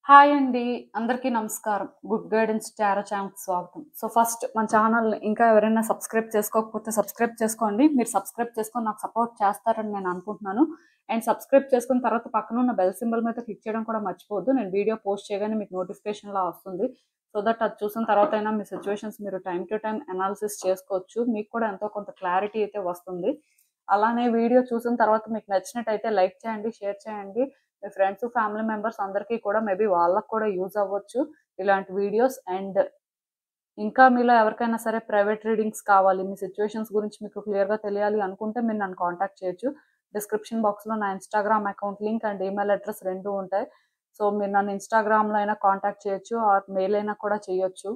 Hi అండి. అందరికీ నమస్కారం. గుడ్ గైడెన్స్ టారో ఛానల్‌కి స్వాగతం. ఫస్ట్ మన ఛానల్‌ని ఇంకా ఎవరైనా సబ్స్క్రైబ్ చేసుకోకపోతే సబ్స్క్రైబ్ చేసుకోండి. మీరు సబ్స్క్రైబ్ చేసుకొని నాకు సపోర్ట్ చేస్తారని నేను అనుకుంటున్నాను. అండ్ సబ్స్క్రైబ్ చేసుకున్న తర్వాత పక్కనున్న బెల్ సింబల్ మీద క్లిక్ చేయడం కూడా మర్చిపోవద్దు. నేను వీడియో పోస్ట్ చేయగానే మీకు నోటిఫికేషన్‌లా వస్తుంది. దట్ అది చూసిన తర్వాతైనా మీ సిట్యుయేషన్స్ మీరు టైమ్ టు టైమ్ అనాలిసిస్ చేసుకోవచ్చు. మీకు కూడా ఎంతో కొంత క్లారిటీ అయితే వస్తుంది. అలానే వీడియో చూసిన తర్వాత మీకు నచ్చినట్టయితే లైక్ చేయండి, షేర్ చేయండి. మీ ఫ్రెండ్స్, ఫ్యామిలీ మెంబర్స్ అందరికీ కూడా మేబీ వాళ్ళకి కూడా యూజ్ అవ్వచ్చు ఇలాంటి వీడియోస్. అండ్ ఇంకా మీలో ఎవరికైనా సరే ప్రైవేట్ రీడింగ్స్ కావాలి, మీ సిచ్యువేషన్స్ గురించి మీకు క్లియర్గా తెలియాలి అనుకుంటే మీరు నన్ను కాంటాక్ట్ చేయొచ్చు. డిస్క్రిప్షన్ బాక్స్లో నా Instagram account link and email address రెండు ఉంటాయి. మీరు నన్ను ఇన్స్టాగ్రామ్లో అయినా కాంటాక్ట్ చేయొచ్చు ఆర్ మెయిల్ అయినా కూడా చేయొచ్చు,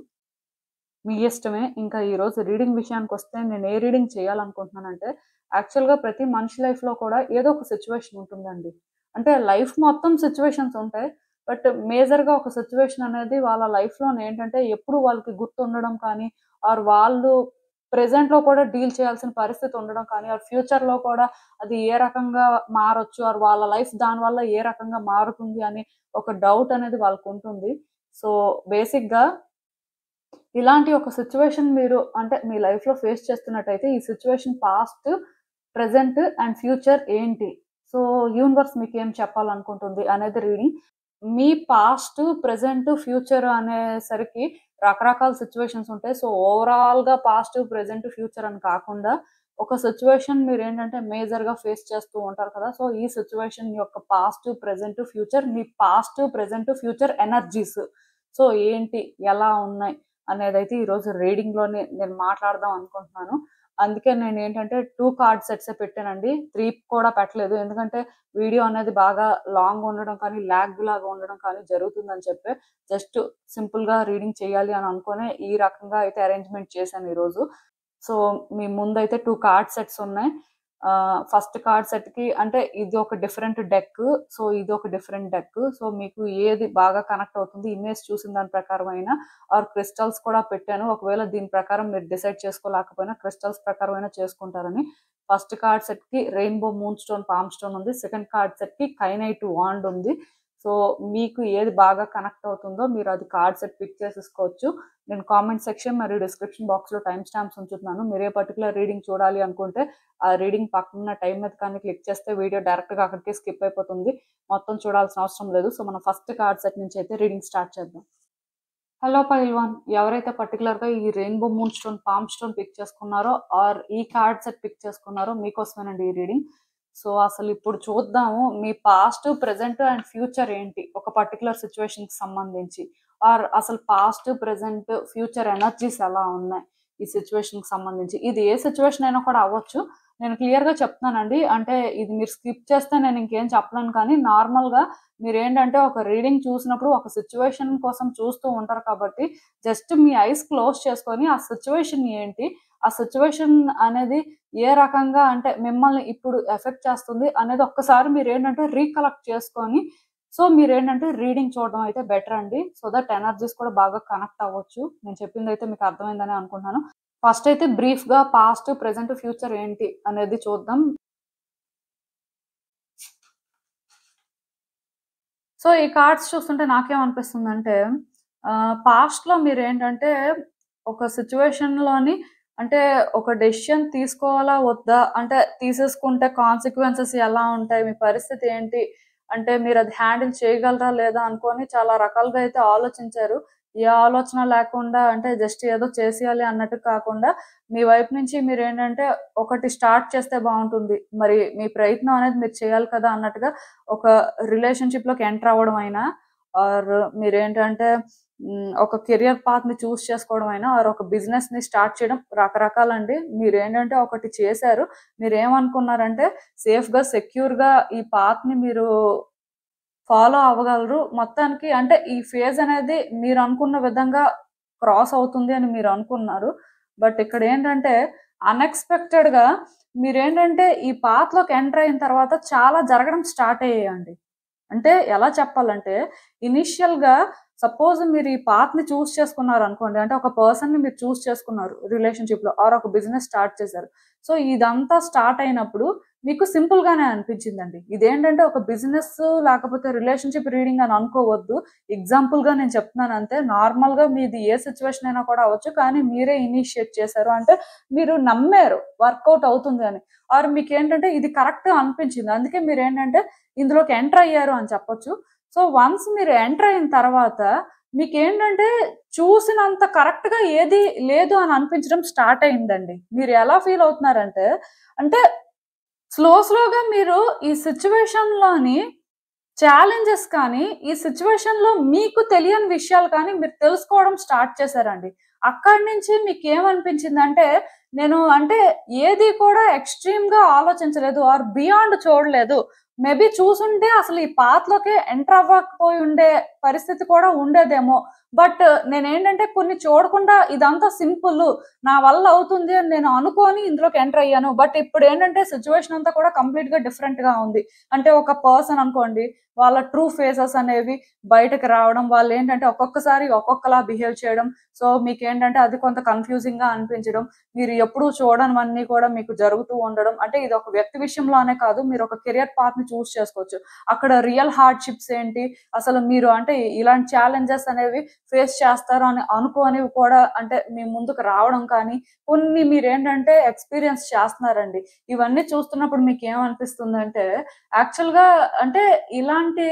మీ ఇష్టమే. ఇంకా ఈరోజు రీడింగ్ విషయానికి వస్తే నేను ఏ రీడింగ్ చేయాలనుకుంటున్నానంటే, యాక్చువల్గా ప్రతి మనిషి లైఫ్లో కూడా ఏదో ఒక సిచ్యువేషన్ ఉంటుందండి. అంటే లైఫ్ మొత్తం సిచ్యువేషన్స్ ఉంటాయి. బట్ మేజర్గా ఒక సిచ్యువేషన్ అనేది వాళ్ళ లైఫ్లో ఏంటంటే ఎప్పుడు వాళ్ళకి గుర్తుండడం కానీ, ఆర్ వాళ్ళు ప్రెజెంట్లో కూడా డీల్ చేయాల్సిన పరిస్థితి ఉండడం కానీ, ఆర్ ఫ్యూచర్లో కూడా అది ఏ రకంగా మారొచ్చు, ఆర్ వాళ్ళ లైఫ్ దానివల్ల ఏ రకంగా మారుతుంది అని ఒక డౌట్ అనేది వాళ్ళకు ఉంటుంది. సో బేసిక్గా ఇలాంటి ఒక సిచ్యువేషన్ మీరు అంటే మీ లైఫ్‌లో ఫేస్ చేస్తున్నట్టయితే, ఈ situation past, present and future ఏంటి? యూనివర్స్ మీకేం చెప్పాలనుకుంటుంది అనేది రీడింగ్. మీ పాస్ట్, ప్రెజెంట్, ఫ్యూచర్ అనేసరికి రకరకాల సిచ్యువేషన్స్ ఉంటాయి. ఓవరాల్‌గా పాస్ట్, ప్రెజెంట్, ఫ్యూచర్ అని కాకుండా ఒక సిచ్యువేషన్ మీరేంటంటే మేజర్‌గా ఫేస్ చేస్తూ ఉంటారు కదా! ఈ సిచ్యువేషన్ యొక్క పాస్ట్, ప్రెజెంట్, ఫ్యూచర్, మీ పాస్ట్, ప్రెజెంట్, ఫ్యూచర్ ఎనర్జీస్ ఏంటి? ఎలా ఉన్నాయి? అనేదైతే ఈరోజు రీడింగ్‌లోనే నేను మాట్లాడదాం అనుకుంటున్నాను. అందుకే నేనేంటంటే 2 కార్డ్ సెట్సే పెట్టానండి. 3 కూడా పెట్టలేదు. ఎందుకంటే వీడియో అనేది బాగా లాంగ్ ఉండడం కానీ, లాగ్ లాగా ఉండడం కానీ జరుగుతుందని చెప్పి జస్ట్ సింపుల్‌గా రీడింగ్ చేయాలి అని అనుకునే ఈ రకంగా అయితే అరేంజ్‌మెంట్ చేశాను ఈరోజు. సో, మీ ముందైతే 2 కార్డ్ సెట్స్ ఉన్నాయి. ఫస్ట్ కార్డ్ సెట్‌కి అంటే ఇది ఒక డిఫరెంట్ డెక్. ఇదొక డిఫరెంట్ డెక్. మీకు ఏది బాగా కనెక్ట్ అవుతుంది, ఇమేజ్ చూసిన దాని ప్రకారమైనా ఆర్ క్రిస్టల్స్ కూడా పెట్టాను. ఒకవేళ దీని ప్రకారం మీరు డిసైడ్ చేసుకోలేకపోయినా క్రిస్టల్స్ ప్రకారమైనా చేసుకుంటారని. ఫస్ట్ కార్డ్ సెట్‌కి rainbow moon stone, palm stone ఉంది. సెకండ్ కార్డ్ సెట్‌కి కైనైట్ వాండ్ ఉంది. మీకు ఏది బాగా కనెక్ట్ అవుతుందో మీరు అది కార్డ్ సెట్ పిక్ చేసేసుకోవచ్చు. నేను కామెంట్ సెక్షన్ మరియు డిస్క్రిప్షన్ బాక్స్‌లో టైమ్ స్టాంప్స్ ఉంచుతున్నాను. మీరు ఏ పర్టిక్యులర్ రీడింగ్ చూడాలి అనుకుంటే ఆ రీడింగ్ పక్కనున్న టైం మీద కానీ క్లిక్ చేస్తే వీడియో డైరెక్ట్‌గా అక్కడికే స్కిప్ అయిపోతుంది. మొత్తం చూడాల్సిన అవసరం లేదు. మనం ఫస్ట్ కార్డ్ సెట్ నుంచి అయితే రీడింగ్ స్టార్ట్ చేద్దాం. హలో పైల్వాన్, ఎవరైతే పర్టిక్యులర్‌గా ఈ rainbow moon stone, palm stone pick చేసుకున్నారో ఆర్ ఈ కార్డ్ సెట్ పిక్ చేసుకున్నారో మీకోసమేనండి ఈ రీడింగ్. అసలు ఇప్పుడు చూద్దాము మీ పాస్ట్, ప్రెజెంట్ అండ్ ఫ్యూచర్ ఏంటి? ఒక పర్టిక్యులర్ సిట్యుయేషన్‌కి సంబంధించి. ఆర్ అసలు పాస్ట్, ప్రెజెంట్, ఫ్యూచర్ ఎనర్జీస్ ఎలా ఉన్నాయి ఈ సిట్యుయేషన్‌కి సంబంధించి. ఇది ఏ సిట్యుయేషన్ అయినా కూడా అవ్వచ్చు. నేను క్లియర్‌గా చెప్తున్నానండి. అంటే ఇది మీరు స్కిప్ చేస్తే నేను ఇంకేం చెప్పలేను కానీ నార్మల్‌గా మీరేంటంటే ఒక రీడింగ్ చూసినప్పుడు ఒక సిట్యుయేషన్ కోసం చూస్తూ ఉంటారు కాబట్టి జస్ట్ మీ ఐస్ క్లోజ్ చేసుకొని ఆ సిట్యుయేషన్ ఏంటి? ఆ సిట్యుయేషన్ అనేది ఏ రకంగా అంటే మిమ్మల్ని ఇప్పుడు ఎఫెక్ట్ చేస్తుంది అనేది ఒక్కసారి మీరేంటంటే రీకలెక్ట్ చేసుకొని మీరేంటంటే రీడింగ్ చూడడం అయితే బెటర్ అండి. దట్ ఎనర్జీస్ కూడా బాగా కనెక్ట్ అవ్వచ్చు. నేను చెప్పిందైతే మీకు అర్థమైందని అనుకుంటున్నాను. ఫస్ట్ అయితే బ్రీఫ్‌గా పాస్ట్, ప్రెజెంట్, ఫ్యూచర్ ఏంటి అనేది చూద్దాం. ఈ కార్డ్స్ చూస్తుంటే నాకేమనిపిస్తుందంటే పాస్ట్‌లో మీరేంటంటే ఒక సిట్యుయేషన్‌లోని అంటే ఒక డెసిషన్ తీసుకోవాలా? వద్దా? అంటే తీసేసుకుంటే కాన్సిక్వెన్సెస్ ఎలా ఉంటాయి? మీ పరిస్థితి ఏంటి? అంటే మీరది హ్యాండిల్ చేయగలరా? లేదా? అనుకోని చాలా రకాలుగా అయితే ఆలోచించారు. ఏ ఆలోచన లేకుండా అంటే జస్ట్ ఏదో చేసేయాలి అన్నట్టు కాకుండా మీ వైపు నుంచి మీరేంటంటే ఒకటి స్టార్ట్ చేస్తే బావుంటుంది. మరి మీ ప్రయత్నం అనేది మీరు చేయాలి కదా! అన్నట్టుగా ఒక రిలేషన్‌షిప్‌లోకి ఎంటర్ అవ్వడం అయినా, ఆర్ మీరేంటంటే ఒక కెరియర్ పాత్‌ని చూజ్ చేసుకోవడం అయినా, ఆర్ ఒక బిజినెస్‌ని స్టార్ట్ చేయడం రకరకాలండి. మీరేంటంటే ఒకటి చేశారు. మీరేమనుకున్నారంటే సేఫ్‌గా, సెక్యూర్‌గా ఈ పాత్‌ని మీరు ఫాలో అవ్వగలరు. మొత్తానికి అంటే ఈ ఫేజ్ అనేది మీరనుకున్న విధంగా క్రాస్ అవుతుంది అని మీరనుకున్నారు. బట్ ఇక్కడేంటంటే అన్‌ఎక్స్‌పెక్టెడ్‌గా మీరేంటంటే ఈ పాత్‌లోకి ఎంటర్ అయిన తర్వాత చాలా జరగడం స్టార్ట్ అయ్యాయండి. అంటే ఎలా చెప్పాలంటే ఇనిషియల్‌గా సపోజ్ మీరు ఈ పాత్‌ని చూజ్ చేసుకున్నారనుకోండి. అంటే ఒక పర్సన్‌ని మీరు చూజ్ చేసుకున్నారు రిలేషన్‌షిప్‌లో ఆర్ ఒక బిజినెస్ స్టార్ట్ చేశారు. సో, ఇదంతా స్టార్ట్ అయినప్పుడు మీకు సింపుల్‌గానే అనిపించిందండి. ఇదేంటంటే ఒక బిజినెస్ లేకపోతే రిలేషన్‌షిప్ రీడింగ్ అని అనుకోవద్దు. ఎగ్జాంపుల్‌గా నేను చెప్తున్నాను అంతే. నార్మల్‌గా మీది ఏ సిట్యుయేషన్ అయినా కూడా అవ్వచ్చు. కానీ మీరే ఇనిషియేట్ చేశారు. అంటే మీరు నమ్మారు వర్కౌట్ అవుతుంది అని. ఆర్ మీకేంటంటే ఇది కరెక్ట్ అనిపించింది. అందుకే మీరేంటంటే ఇందులోకి ఎంటర్ అయ్యారు అని చెప్పొచ్చు. సో, వన్స్ మీరు ఎంటర్ అయిన తర్వాత మీకేంటంటే చూసినంత కరెక్ట్‌గా ఏది లేదు అని అనిపించడం స్టార్ట్ అయిందండి. మీరు ఎలా ఫీల్ అవుతున్నారంటే, అంటే స్లోగా మీరు ఈ సిట్యుయేషన్‌లోని ఛాలెంజెస్ కానీ, ఈ సిట్యుయేషన్‌లో మీకు తెలియని విషయాలు కానీ మీరు తెలుసుకోవడం స్టార్ట్ చేశారండి. అక్కడి నుంచి మీకేమనిపించిందంటే, నేను అంటే ఏది కూడా ఎక్స్‌ట్రీమ్‌గా ఆలోచించలేదు ఆర్ బియాండ్ చూడలేదు. మేబీ చూసుంటే అసలు ఈ పాత్‌లోకే ఎంటర్ అవ్వకపోయి ఉండే పరిస్థితి కూడా ఉండేదేమో. బట్ నేనేంటంటే కొన్ని చూడకుండా ఇదంతా సింపులు. నా వల్ల అవుతుంది అని నేను అనుకోని ఇందులోకి ఎంటర్ అయ్యాను. బట్ ఇప్పుడేంటంటే సిట్యుయేషన్ అంతా కూడా కంప్లీట్‌గా డిఫరెంట్‌గా ఉంది. అంటే ఒక పర్సన్ అనుకోండి. వాళ్ళ ట్రూ ఫేసెస్ అనేవి బయటకి రావడం. వాళ్ళేంటంటే ఒక్కొక్కసారి ఒక్కొక్కలా బిహేవ్ చేయడం. సో, మీకేంటంటే అది కొంత కన్‌ఫ్యూజింగ్‌గా అనిపించడం. మీరు ఎప్పుడూ చూడనివన్నీ కూడా మీకు జరుగుతూ ఉండడం. అంటే ఇది ఒక వ్యక్తి విషయంలోనే కాదు. మీరు ఒక కెరియర్ పాత్‌ని చూజ్ చేసుకోవచ్చు. అక్కడ రియల్ హార్డ్‌షిప్స్ ఏంటి? అసలు మీరు అంటే ఇలాంటి ఛాలెంజెస్ అనేవి ఫేస్ చేస్తారు అని అనుకోనివి కూడా అంటే మీ ముందుకు రావడం కానీ, కొన్ని మీరేంటంటే ఎక్స్‌పీరియన్స్ చేస్తున్నారండి. ఇవన్నీ చూస్తున్నప్పుడు మీకేమనిపిస్తుందంటే యాక్చువల్‌గా అంటే ఇలాంటి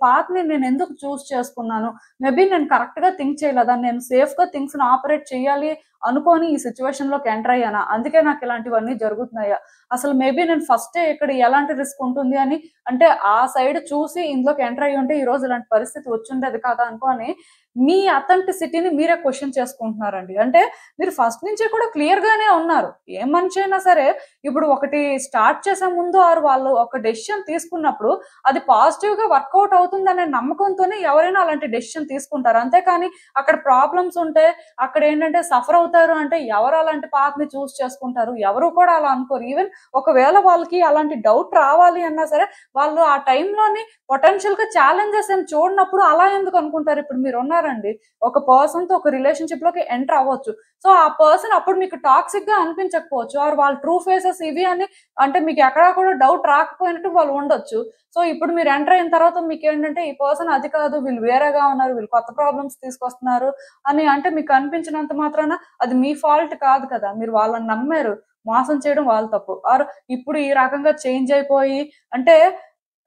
పాత్‌ని నేనెందుకు చూజ్ చేసుకున్నాను? మేబీ నేను కరెక్ట్‌గా థింక్ చేయలేదా? నేను సేఫ్‌గా థింగ్స్‌ని ఆపరేట్ చేయాలి అనుకోని ఈ సిట్యుయేషన్‌లోకి ఎంటర్ అయ్యానా? అందుకే నాకిలాంటివన్నీ జరుగుతున్నాయా? అసలు మేబీ నేను ఫస్టే ఇక్కడ ఎలాంటి రిస్క్ ఉంటుంది అని అంటే ఆ సైడ్ చూసి ఇందులోకి ఎంటర్ అయ్యుంటే ఈరోజు ఇలాంటి పరిస్థితి వచ్చుండేది కాదా అనుకోని మీ అథెంటిసిటీని మీరే క్వెషన్ చేసుకుంటున్నారండి. అంటే మీరు ఫస్ట్ నుంచి కూడా క్లియర్‌గానే ఉన్నారు. ఏ మనిషి అయినా సరే ఇప్పుడు ఒకటి స్టార్ట్ చేసే ముందు ఆర్ వాళ్ళు ఒక డెసిషన్ తీసుకున్నప్పుడు అది పాజిటివ్‌గా వర్కౌట్ అవుతుందనే నమ్మకంతోనే ఎవరైనా అలాంటి డెసిషన్ తీసుకుంటారు. అంతేకాని అక్కడ ప్రాబ్లమ్స్ ఉంటే అక్కడేంటంటే సఫర్ అవుతారు అంటే ఎవరు అలాంటి పాత్‌ని చూజ్ చేసుకుంటారు? ఎవరు కూడా అలా అనుకోరు. ఈవెన్ ఒకవేళ వాళ్ళకి అలాంటి డౌట్ రావాలి అన్నా సరే వాళ్ళు ఆ టైంలోని పొటెన్షియల్‌గా ఛాలెంజెస్ ఏమి చూడనప్పుడు అలా ఎందుకు అనుకుంటారు? ఇప్పుడు మీరున్నారండి. ఒక పర్సన్‌తో ఒక రిలేషన్‌షిప్‌లోకి ఎంటర్ అవ్వచ్చు. సో, ఆ పర్సన్ అప్పుడు మీకు టాక్సిక్‌గా అనిపించకపోవచ్చు. ఆర్ వాళ్ళ ట్రూ ఫేసెస్ ఇవి అని అంటే మీకు ఎక్కడా కూడా డౌట్ రాకపోయినట్టు వాళ్ళు ఉండొచ్చు. సో, ఇప్పుడు మీరు ఎంటర్ అయిన తర్వాత మీకేంటంటే ఈ పర్సన్ అది కాదు, వీళ్ళు వేరేగా ఉన్నారు, వీళ్ళు కొత్త ప్రాబ్లమ్స్ తీసుకొస్తున్నారు అని అంటే మీకు అనిపించినంత మాత్రాన అది మీ ఫాల్ట్ కాదు కదా! మీరు వాళ్ళని నమ్మారు. మోసం చేయడం వాళ్ళ తప్పు. ఆర్ ఇప్పుడు ఈ రకంగా చేంజ్ అయిపోయి అంటే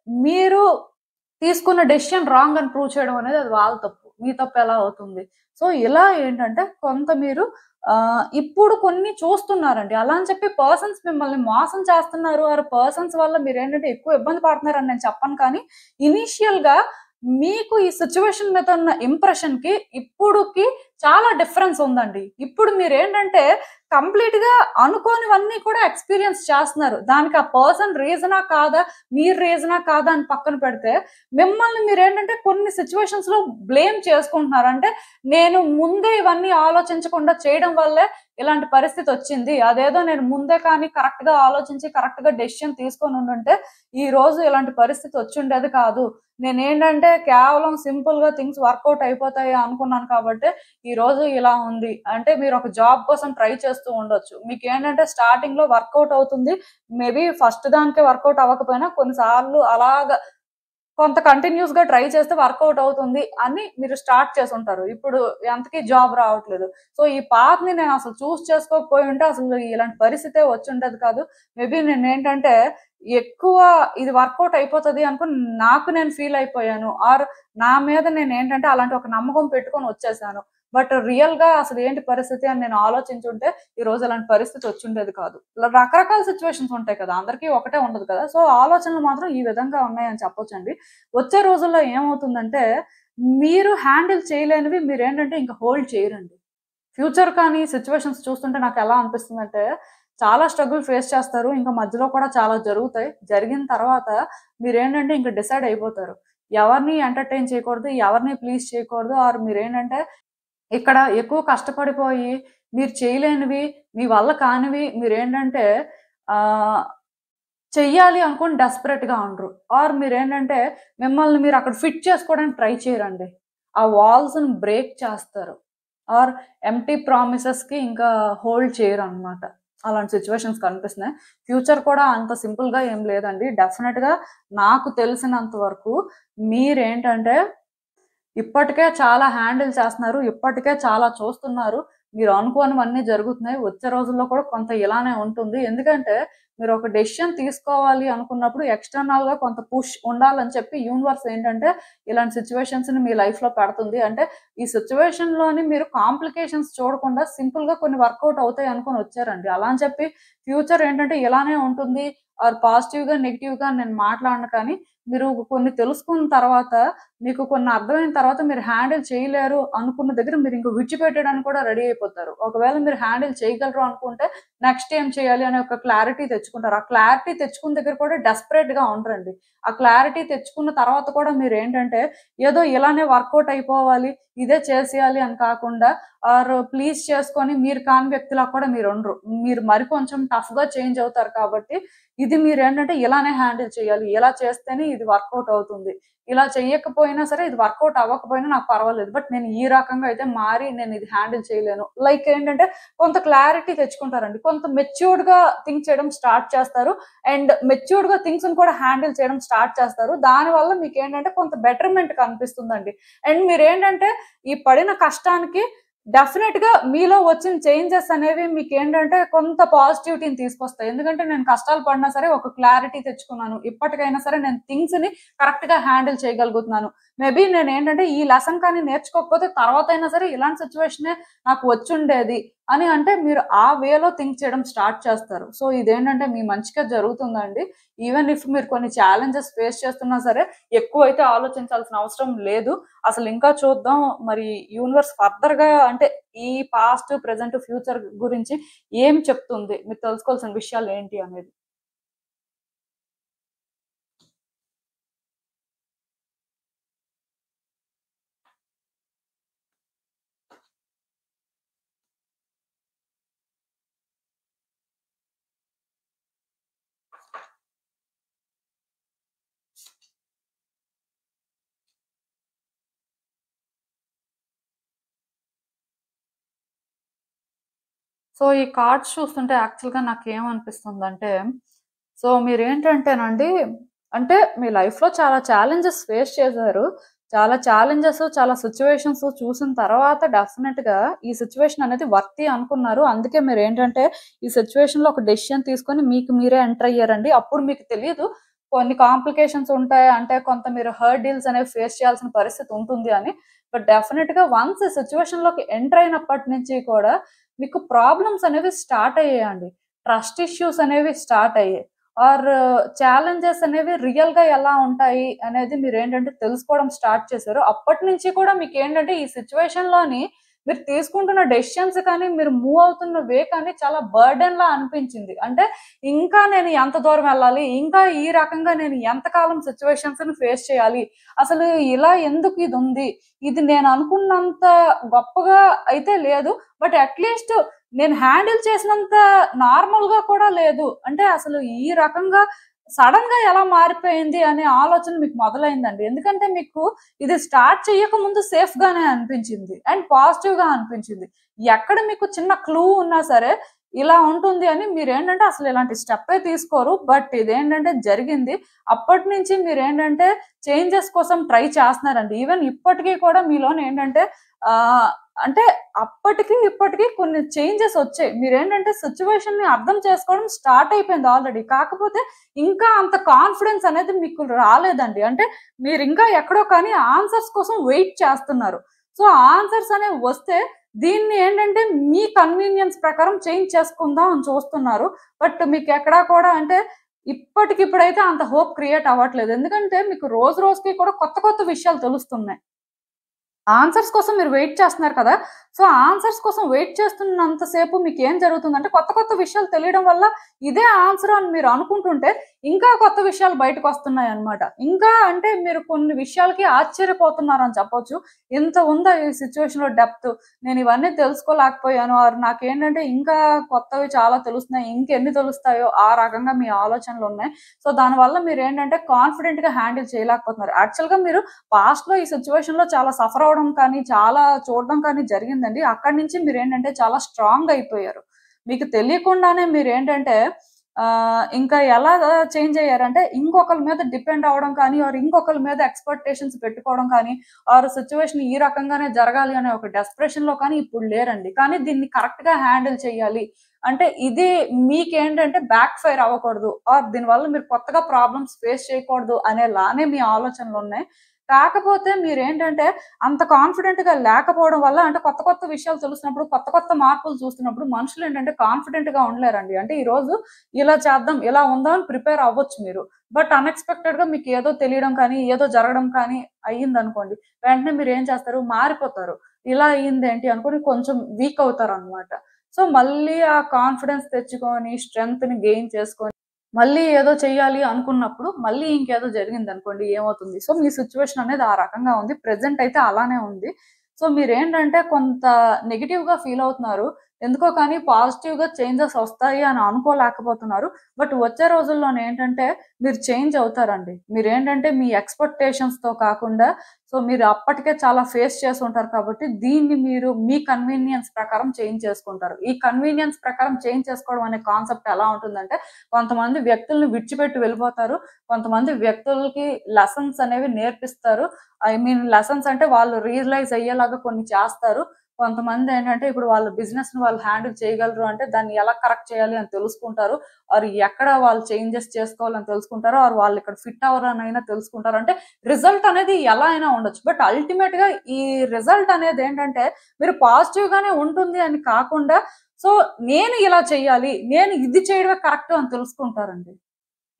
మీరు తీసుకున్న డెసిషన్ రాంగ్ అని ప్రూవ్ చేయడం అనేది అది వాళ్ళ తప్పు. మీ తప్పు ఎలా అవుతుంది? సో, ఇలా ఏంటంటే కొంత మీరు ఇప్పుడు కొన్ని చూస్తున్నారండి. అలా అని చెప్పి పర్సన్స్ మిమ్మల్ని మోసం చేస్తున్నారు ఆర్ పర్సన్స్ వల్ల మీరేంటంటే ఎక్కువ ఇబ్బంది పడుతున్నారని నేను చెప్పను కానీ, ఇనీషియల్‌గా మీకు ఈ సిట్యుయేషన్ మీద ఉన్న ఇంప్రెషన్‌కి ఇప్పుడుకి చాలా డిఫరెన్స్ ఉందండి. ఇప్పుడు మీరేంటంటే కంప్లీట్‌గా అనుకోనివన్నీ కూడా ఎక్స్‌పీరియన్స్ చేస్తున్నారు. దానికి ఆ పర్సన్ రీజనా కాదా? మీరు రీజనా కాదా అని పక్కన పెడితే, మిమ్మల్ని మీరేంటంటే కొన్ని సిట్యుయేషన్స్‌లో బ్లేమ్ చేసుకుంటున్నారు. అంటే నేను ముందే ఇవన్నీ ఆలోచించకుండా చేయడం వల్లే ఇలాంటి పరిస్థితొచ్చింది. అదేదో నేను ముందే కానీ కరెక్ట్‌గా ఆలోచించి, కరెక్ట్‌గా డెసిషన్ తీసుకొని ఉండుంటే, ఈరోజు ఇలాంటి పరిస్థితి వచ్చుండేది కాదు. నేనేంటంటే కేవలం సింపుల్‌గా థింగ్స్ వర్కౌట్ అయిపోతాయి అనుకున్నాను కాబట్టే, ఈరోజు ఇలా ఉంది. అంటే మీరొక జాబ్ కోసం ట్రై చేస్తూ ఉండొచ్చు. మీకేంటంటే స్టార్టింగ్‌లో వర్కౌట్ అవుతుంది. మేబీ ఫస్ట్ దానికే వర్కౌట్ అవ్వకపోయినా కొన్ని సార్లు అలాగా కొంత కంటిన్యూయస్‌గా ట్రై చేస్తే వర్కౌట్ అవుతుంది అని మీరు స్టార్ట్ చేసుంటారు. ఇప్పుడు ఎంతకీ జాబ్ రావట్లేదు. సో, ఈ పాత్‌ని నేనసలు చూజ్ చేసుకోకపోయుంటే అసలు ఇలాంటి పరిస్థితే వచ్చుండేది కాదు. మేబీ నేనేంటంటే ఎక్కువ ఇది వర్కౌట్ అయిపోతది అనుకోని నాకు నేను ఫీల్ అయిపోయాను. ఆర్ నా మీద నేనేంటంటే అలాంటి ఒక నమ్మకం పెట్టుకొని వచ్చేసాను. బట్ రియల్‌గా అసలేంటి పరిస్థితి అని నేను ఆలోచించుంటే ఈరోజు ఇలాంటి పరిస్థితి వచ్చుండేది కాదు. ఇలా రకరకాల సిట్యుయేషన్స్ ఉంటాయి కదా! అందరికీ ఒకటే ఉండదు కదా! సో, ఆలోచనలు మాత్రం ఈ విధంగా ఉన్నాయని చెప్పొచ్చండి. వచ్చే రోజుల్లో ఏమవుతుందంటే, మీరు హ్యాండిల్ చేయలేనివి మీరేంటంటే ఇంక హోల్డ్ చేయరండి. ఫ్యూచర్ కానీ సిట్యుయేషన్స్ చూస్తుంటే నాకెలా అనిపిస్తుందంటే, చాలా స్ట్రగుల్ ఫేస్ చేస్తారు. ఇంకా మధ్యలో కూడా చాలా జరుగుతాయి. జరిగిన తర్వాత మీరేంటంటే ఇంక డిసైడ్ అయిపోతారు. ఎవరిని ఎంటర్‌టైన్ చేయకూడదు, ఎవరిని ప్లీజ్ చేయకూడదు. ఆర్ మీరేంటంటే ఇక్కడ ఎక్కువ కష్టపడిపోయి, మీరు చేయలేనివి, మీ వల్ల కానివి మీరేంటంటే ఆహ్ చెయ్యాలి అనుకుని డెస్పరేట్‌గా ఉండరు. ఆర్ మీరేంటంటే మిమ్మల్ని మీరు అక్కడ ఫిట్ చేసుకోవడానికి ట్రై చేయరండి. ఆ వాల్స్‌ని బ్రేక్ చేస్తారు. ఆర్ ఎంప్టీ ప్రామిసెస్‌కి ఇంకా హోల్డ్ చేయరనమాట. అలాంటి సిట్యుయేషన్స్ కనిపిస్తున్నాయి. ఫ్యూచర్ కూడా అంత సింపుల్‌గా ఏం లేదండి. డెఫినిట్‌గా నాకు తెలిసినంత వరకు మీరేంటంటే ఇప్పటికే చాలా హ్యాండిల్ చేస్తున్నారు. ఇప్పటికే చాలా చూస్తున్నారు. మీరు అనుకోనివన్నీ జరుగుతున్నాయి. వచ్చే రోజుల్లో కూడా కొంత ఇలానే ఉంటుంది. ఎందుకంటే మీరు ఒక డెసిషన్ తీసుకోవాలి అనుకున్నప్పుడు ఎక్స్‌టర్నల్‌గా కొంత పుష్ ఉండాలని చెప్పి యూనివర్స్ ఏంటంటే ఇలాంటి సిట్యుయేషన్స్‌ని మీ లైఫ్‌లో పెడుతుంది. అంటే ఈ సిట్యుయేషన్‌లోని మీరు కాంప్లికేషన్స్ చూడకుండా సింపుల్‌గా కొన్ని వర్కౌట్ అవుతాయి అనుకోని వచ్చారండి. అలా అని చెప్పి ఫ్యూచర్ ఏంటంటే ఇలానే ఉంటుంది ఆర్ పాజిటివ్‌గా, నెగెటివ్‌గా నేను మాట్లాడను కానీ మీరు కొన్ని తెలుసుకున్న తర్వాత మీకు కొన్ని అర్థమైన తర్వాత మీరు హ్యాండిల్ చేయలేరు అనుకున్న దగ్గర మీరు ఇంక విడిచిపెట్టడానికి కూడా రెడీ అయిపోతారు. ఒకవేళ మీరు హ్యాండిల్ చేయగలరు అనుకుంటే నెక్స్ట్ ఏం చేయాలి అనే ఒక క్లారిటీ తెచ్చుకుంటారు. ఆ క్లారిటీ తెచ్చుకున్న దగ్గర కూడా డెస్పరేట్‌గా ఉండరండి. ఆ క్లారిటీ తెచ్చుకున్న తర్వాత కూడా మీరేంటంటే ఏదో ఇలానే వర్కౌట్ అయిపోవాలి, ఇదే చేసేయాలి అని కాకుండా ఆర్ ప్లీజ్ చేసుకొని మీరు కాని వ్యక్తిలా కూడా మీరుండరు. మీరు మరి కొంచెం టఫ్‌గా చేంజ్ అవుతారు కాబట్టి ఇది మీరేంటంటే ఇలానే హ్యాండిల్ చేయాలి. ఇలా చేస్తేనే ఇది వర్కౌట్ అవుతుంది. ఇలా చెయ్యకపోయినా సరే ఇది వర్కౌట్ అవ్వకపోయినా నాకు పర్వాలేదు. బట్ నేను ఈ రకంగా అయితే మారి నేను ఇది హ్యాండిల్ చేయలేను. లైక్ ఏంటంటే కొంత క్లారిటీ తెచ్చుకుంటారండి. కొంత మెచ్యూర్డ్‌గా థింక్ చేయడం స్టార్ట్ చేస్తారు. అండ్ మెచ్యూర్డ్‌గా థింగ్స్‌ని కూడా హ్యాండిల్ చేయడం స్టార్ట్ చేస్తారు. దానివల్ల మీకేంటంటే కొంత బెటర్‌మెంట్ కనిపిస్తుందండి. అండ్ మీరేంటంటే ఈ పడిన కష్టానికి డెఫినిట్‌గా మీలో వచ్చిన చేంజెస్ అనేవి మీకేంటంటే కొంత పాజిటివిటీని తీసుకొస్తాయి. ఎందుకంటే నేను కష్టాలు పడినా సరే ఒక క్లారిటీ తెచ్చుకున్నాను. ఇప్పటికైనా సరే నేను థింగ్స్‌ని కరెక్ట్‌గా హ్యాండిల్ చేయగలుగుతున్నాను. మేబీ నేనేంటంటే ఈ లెసన్ కానీ నేర్చుకోకపోతే తర్వాతైనా సరే ఇలాంటి సిట్యుయేషనే నాకు వచ్చుండేది అని అంటే మీరు ఆ వేలో థింక్ చేయడం స్టార్ట్ చేస్తారు. సో ఇదేంటంటే మీ మంచిగా జరుగుతుందండి. ఈవెన్ ఇఫ్ మీరు కొన్ని ఛాలెంజెస్ ఫేస్ చేస్తున్నా సరే ఎక్కువైతే ఆలోచించాల్సిన అవసరం లేదు. అసలు ఇంకా చూద్దాం మరి యూనివర్స్ ఫర్దర్‌గా అంటే ఈ పాస్ట్, ప్రెజెంట్, ఫ్యూచర్ గురించి ఏం చెప్తుంది? మీరు తెలుసుకోవాల్సిన విషయాలు ఏంటి అనేది. సో ఈ కార్డ్స్ చూస్తుంటే యాక్చువల్‌గా నాకేమనిపిస్తుందంటే, సో మీరేంటంటేనండి అంటే మీ లైఫ్‌లో చాలా ఛాలెంజెస్ ఫేస్ చేశారు. చాలా ఛాలెంజెస్, చాలా సిట్యుయేషన్స్ చూసిన తర్వాత డెఫినిట్‌గా ఈ సిట్యుయేషన్ అనేది వర్తీ అనుకున్నారు. అందుకే మీరేంటంటే ఈ సిట్యుయేషన్‌లో ఒక డెసిషన్ తీసుకొని మీకు మీరే ఎంటర్ అయ్యారండి. అప్పుడు మీకు తెలీదు కొన్ని కాంప్లికేషన్స్ ఉంటాయి. అంటే కొంత మీరు హర్డిల్స్ అనేవి ఫేస్ చేయాల్సిన పరిస్థితి ఉంటుంది అని. బట్ డెఫినిట్‌గా వన్స్ ఈ సిట్యుయేషన్‌లోకి ఎంటర్ అయినప్పటి నుంచి కూడా మీకు ప్రాబ్లమ్స్ అనేవి స్టార్ట్ అయ్యాయండి. ట్రస్ట్ ఇష్యూస్ అనేవి స్టార్ట్ అయ్యాయి. ఆర్ ఛాలెంజెస్ అనేవి రియల్‌గా ఎలా ఉంటాయి అనేది మీరేంటంటే తెలుసుకోవడం స్టార్ట్ చేశారు. అప్పటినుంచి కూడా మీకేంటంటే ఈ సిట్యుయేషన్‌లోని మీరు తీసుకుంటున్న డెసిషన్స్ కానీ, మీరు మూవ్ అవుతున్న వే కానీ చాలా బర్డెన్‌లా అనిపించింది. అంటే ఇంకా నేను ఎంత దూరం వెళ్ళాలి? ఇంకా ఈ రకంగా నేను ఎంతకాలం సిట్యుయేషన్స్‌ని ఫేస్ చేయాలి? అసలు ఇలా ఎందుకు ఇదుంది? ఇది నేను అనుకున్నంత గొప్పగా అయితే లేదు. బట్ అట్‌లీస్ట్ నేను హ్యాండిల్ చేసినంత నార్మల్‌గా కూడా లేదు. అంటే అసలు ఈ రకంగా సడెన్‌గా ఎలా మారిపోయింది అనే ఆలోచన మీకు మొదలైందండి. ఎందుకంటే మీకు ఇది స్టార్ట్ చేయకముందు సేఫ్‌గానే అనిపించింది. అండ్ పాజిటివ్‌గా అనిపించింది. ఎక్కడ మీకు చిన్న క్లూ ఉన్నా సరే ఇలా ఉంటుంది అని మీరేంటంటే అసలు ఇలాంటి స్టెప్పే తీసుకోరు. బట్ ఇదేంటంటే జరిగింది. అప్పటినుంచి మీరేంటంటే చేంజెస్ కోసం ట్రై చేస్తున్నారండి. ఈవెన్ ఇప్పటికి కూడా మీలోని ఏంటంటే ఆహ్, అంటే అప్పటికి, ఇప్పటికి కొన్ని చేంజెస్ వచ్చాయి. మీరేంటంటే సిట్యుయేషన్‌ని అర్థం చేసుకోవడం స్టార్ట్ అయిపోయింది ఆల్రెడీ. కాకపోతే ఇంకా అంత కాన్ఫిడెన్స్ అనేది మీకు రాలేదండి. అంటే మీరింకా ఎక్కడో కానీ ఆన్సర్స్ కోసం వెయిట్ చేస్తున్నారు. సో, ఆన్సర్స్ అనేవి వస్తే దీన్ని ఏంటంటే మీ కన్వీనియన్స్ ప్రకారం చేంజ్ చేసుకుందాం అని చూస్తున్నారు. బట్ మీకెక్కడా కూడా అంటే ఇప్పటికిప్పుడైతే అంత హోప్ క్రియేట్ అవ్వట్లేదు. ఎందుకంటే మీకు రోజు రోజుకి కూడా కొత్త కొత్త విషయాలు తెలుస్తున్నాయి. ఆన్సర్స్ కోసం మీరు వెయిట్ చేస్తున్నారు కదా! సో, ఆన్సర్స్ కోసం వెయిట్ చేస్తున్నంత సేపు మీకేం జరుగుతుందంటే, కొత్త కొత్త విషయాలు తెలియడం వల్ల ఇదే ఆన్సర్ అని మీరు అనుకుంటుంటే, ఇంకా కొత్త విషయాలు బయటకొస్తున్నాయన్నమాట. ఇంకా అంటే మీరు కొన్ని విషయాలకి ఆశ్చర్యపోతున్నారని చెప్పొచ్చు. ఇంత ఉందా ఈ సిట్యుయేషన్‌లో డెప్త్. నేను ఇవన్నీ తెలుసుకోలేకపోయాను. ఆర్ నాకేంటంటే ఇంకా కొత్తవి చాలా తెలుస్తున్నాయి. ఇంకెన్ని తెలుస్తాయో ఆ రకంగా మీ ఆలోచనలున్నాయి. సో, దానివల్ల మీరేంటంటే కాన్ఫిడెంట్‌గా హ్యాండిల్ చేయలేకపోతున్నారు. యాక్చువల్‌గా మీరు పాస్ట్‌లో ఈ సిట్యుయేషన్‌లో చాలా సఫర్ అవ్వడం కానీ, చాలా చూడడం కానీ జరిగిందండి. అక్కడి నుంచి మీరేంటంటే చాలా స్ట్రాంగ్ అయిపోయారు. మీకు తెలియకుండానే మీరేంటంటే ఇంకా ఎలాగా చేంజ్ అయ్యారంటే ఇంకొకళ్ళ మీద డిపెండ్ అవ్వడం కానీ, ఆర్ ఇంకొకళ్ళ మీద ఎక్స్‌పెక్టేషన్స్ పెట్టుకోవడం కానీ, ఆర్ సిట్యుయేషన్ ఈ రకంగానే జరగాలి అనే ఒక డెస్పరేషన్‌లో కానీ ఇప్పుడు లేరండి. కానీ దీన్ని కరెక్ట్‌గా హ్యాండిల్ చేయాలి. అంటే ఇది మీకేంటంటే బ్యాక్ ఫైర్ అవ్వకూడదు. ఆర్ దీనివల్ల మీరు కొత్తగా ప్రాబ్లమ్స్ ఫేస్ చేయకూడదు అనేలానే మీ ఆలోచనలున్నాయి. కాకపోతే మీరేంటంటే అంత కాన్ఫిడెంట్‌గా లేకపోవడం వల్ల అంటే కొత్త కొత్త విషయాలు తెలుస్తున్నప్పుడు, కొత్త కొత్త మార్పులు చూస్తున్నప్పుడు మనుషులేంటంటే కాన్ఫిడెంట్‌గా ఉండలేరండి. అంటే ఈరోజు ఇలా చేద్దాం, ఇలా ఉందాం అని ప్రిపేర్ అవ్వచ్చు మీరు. బట్ అన్‌ఎక్స్‌పెక్టెడ్‌గా మీకేదో తెలియడం కానీ, ఏదో జరగడం కానీ అయ్యిందనుకోండి. వెంటనే మీరేం చేస్తారు? మారిపోతారు. ఇలా అయిందేంటి అనుకోని కొంచెం వీక్ అవుతారనమాట. సో, మళ్ళీ ఆ కాన్ఫిడెన్స్ తెచ్చుకొని, స్ట్రెంగ్త్‌ని గెయిన్ చేసుకొని మళ్ళీ ఏదో చెయ్యాలి అనుకున్నప్పుడు, మళ్ళీ ఇంకేదో జరిగిందనుకోండి ఏమవుతుంది? సో, మీ సిట్యుయేషన్ అనేది ఆ రకంగా ఉంది. ప్రెజెంట్ అయితే అలానే ఉంది. సో, మీరేంటంటే కొంత నెగెటివ్‌గా ఫీల్ అవుతున్నారు. ఎందుకో కానీ పాజిటివ్‌గా చేంజెస్ వస్తాయి అని అనుకోలేకపోతున్నారు. బట్ వచ్చే రోజుల్లోనేంటంటే మీరు చేంజ్ అవుతారండి. మీరేంటంటే మీ ఎక్స్‌పెక్టేషన్స్‌తో కాకుండా సో, మీరు అప్పటికే చాలా ఫేస్ చేసుంటారు కాబట్టి దీన్ని మీరు మీ కన్వీనియన్స్ ప్రకారం చేంజ్ చేసుకుంటారు. ఈ కన్వీనియన్స్ ప్రకారం చేంజ్ చేసుకోవడం అనే కాన్సెప్ట్ ఎలా ఉంటుందంటే కొంతమంది వ్యక్తుల్ని విడిచిపెట్టి వెళ్ళిపోతారు. కొంతమంది వ్యక్తులకి లెసన్స్ అనేవి నేర్పిస్తారు. ఐ మీన్ లెసన్స్ అంటే వాళ్ళు రియలైజ్ అయ్యేలాగా కొన్ని చేస్తారు. కొంతమందేంటంటే ఇప్పుడు వాళ్ళ బిజినెస్‌ని వాళ్ళు హ్యాండిల్ చేయగలరు అంటే దాన్ని ఎలా కరెక్ట్ చేయాలి అని తెలుసుకుంటారు. ఆర్ ఎక్కడ వాళ్ళు చేంజెస్ చేసుకోవాలని తెలుసుకుంటారు. ఆర్ వాళ్ళు ఇక్కడ ఫిట్ అవ్వరనైనా తెలుసుకుంటారు. అంటే రిజల్ట్ అనేది ఎలా అయినా ఉండొచ్చు. బట్ అల్టిమేట్‌గా ఈ రిజల్ట్ అనేదేంటంటే మీరు పాజిటివ్‌గానే ఉంటుంది అని కాకుండా సో, నేను ఇలా చెయ్యాలి. నేను ఇది చేయడమే కరెక్ట్ అని తెలుసుకుంటారండి.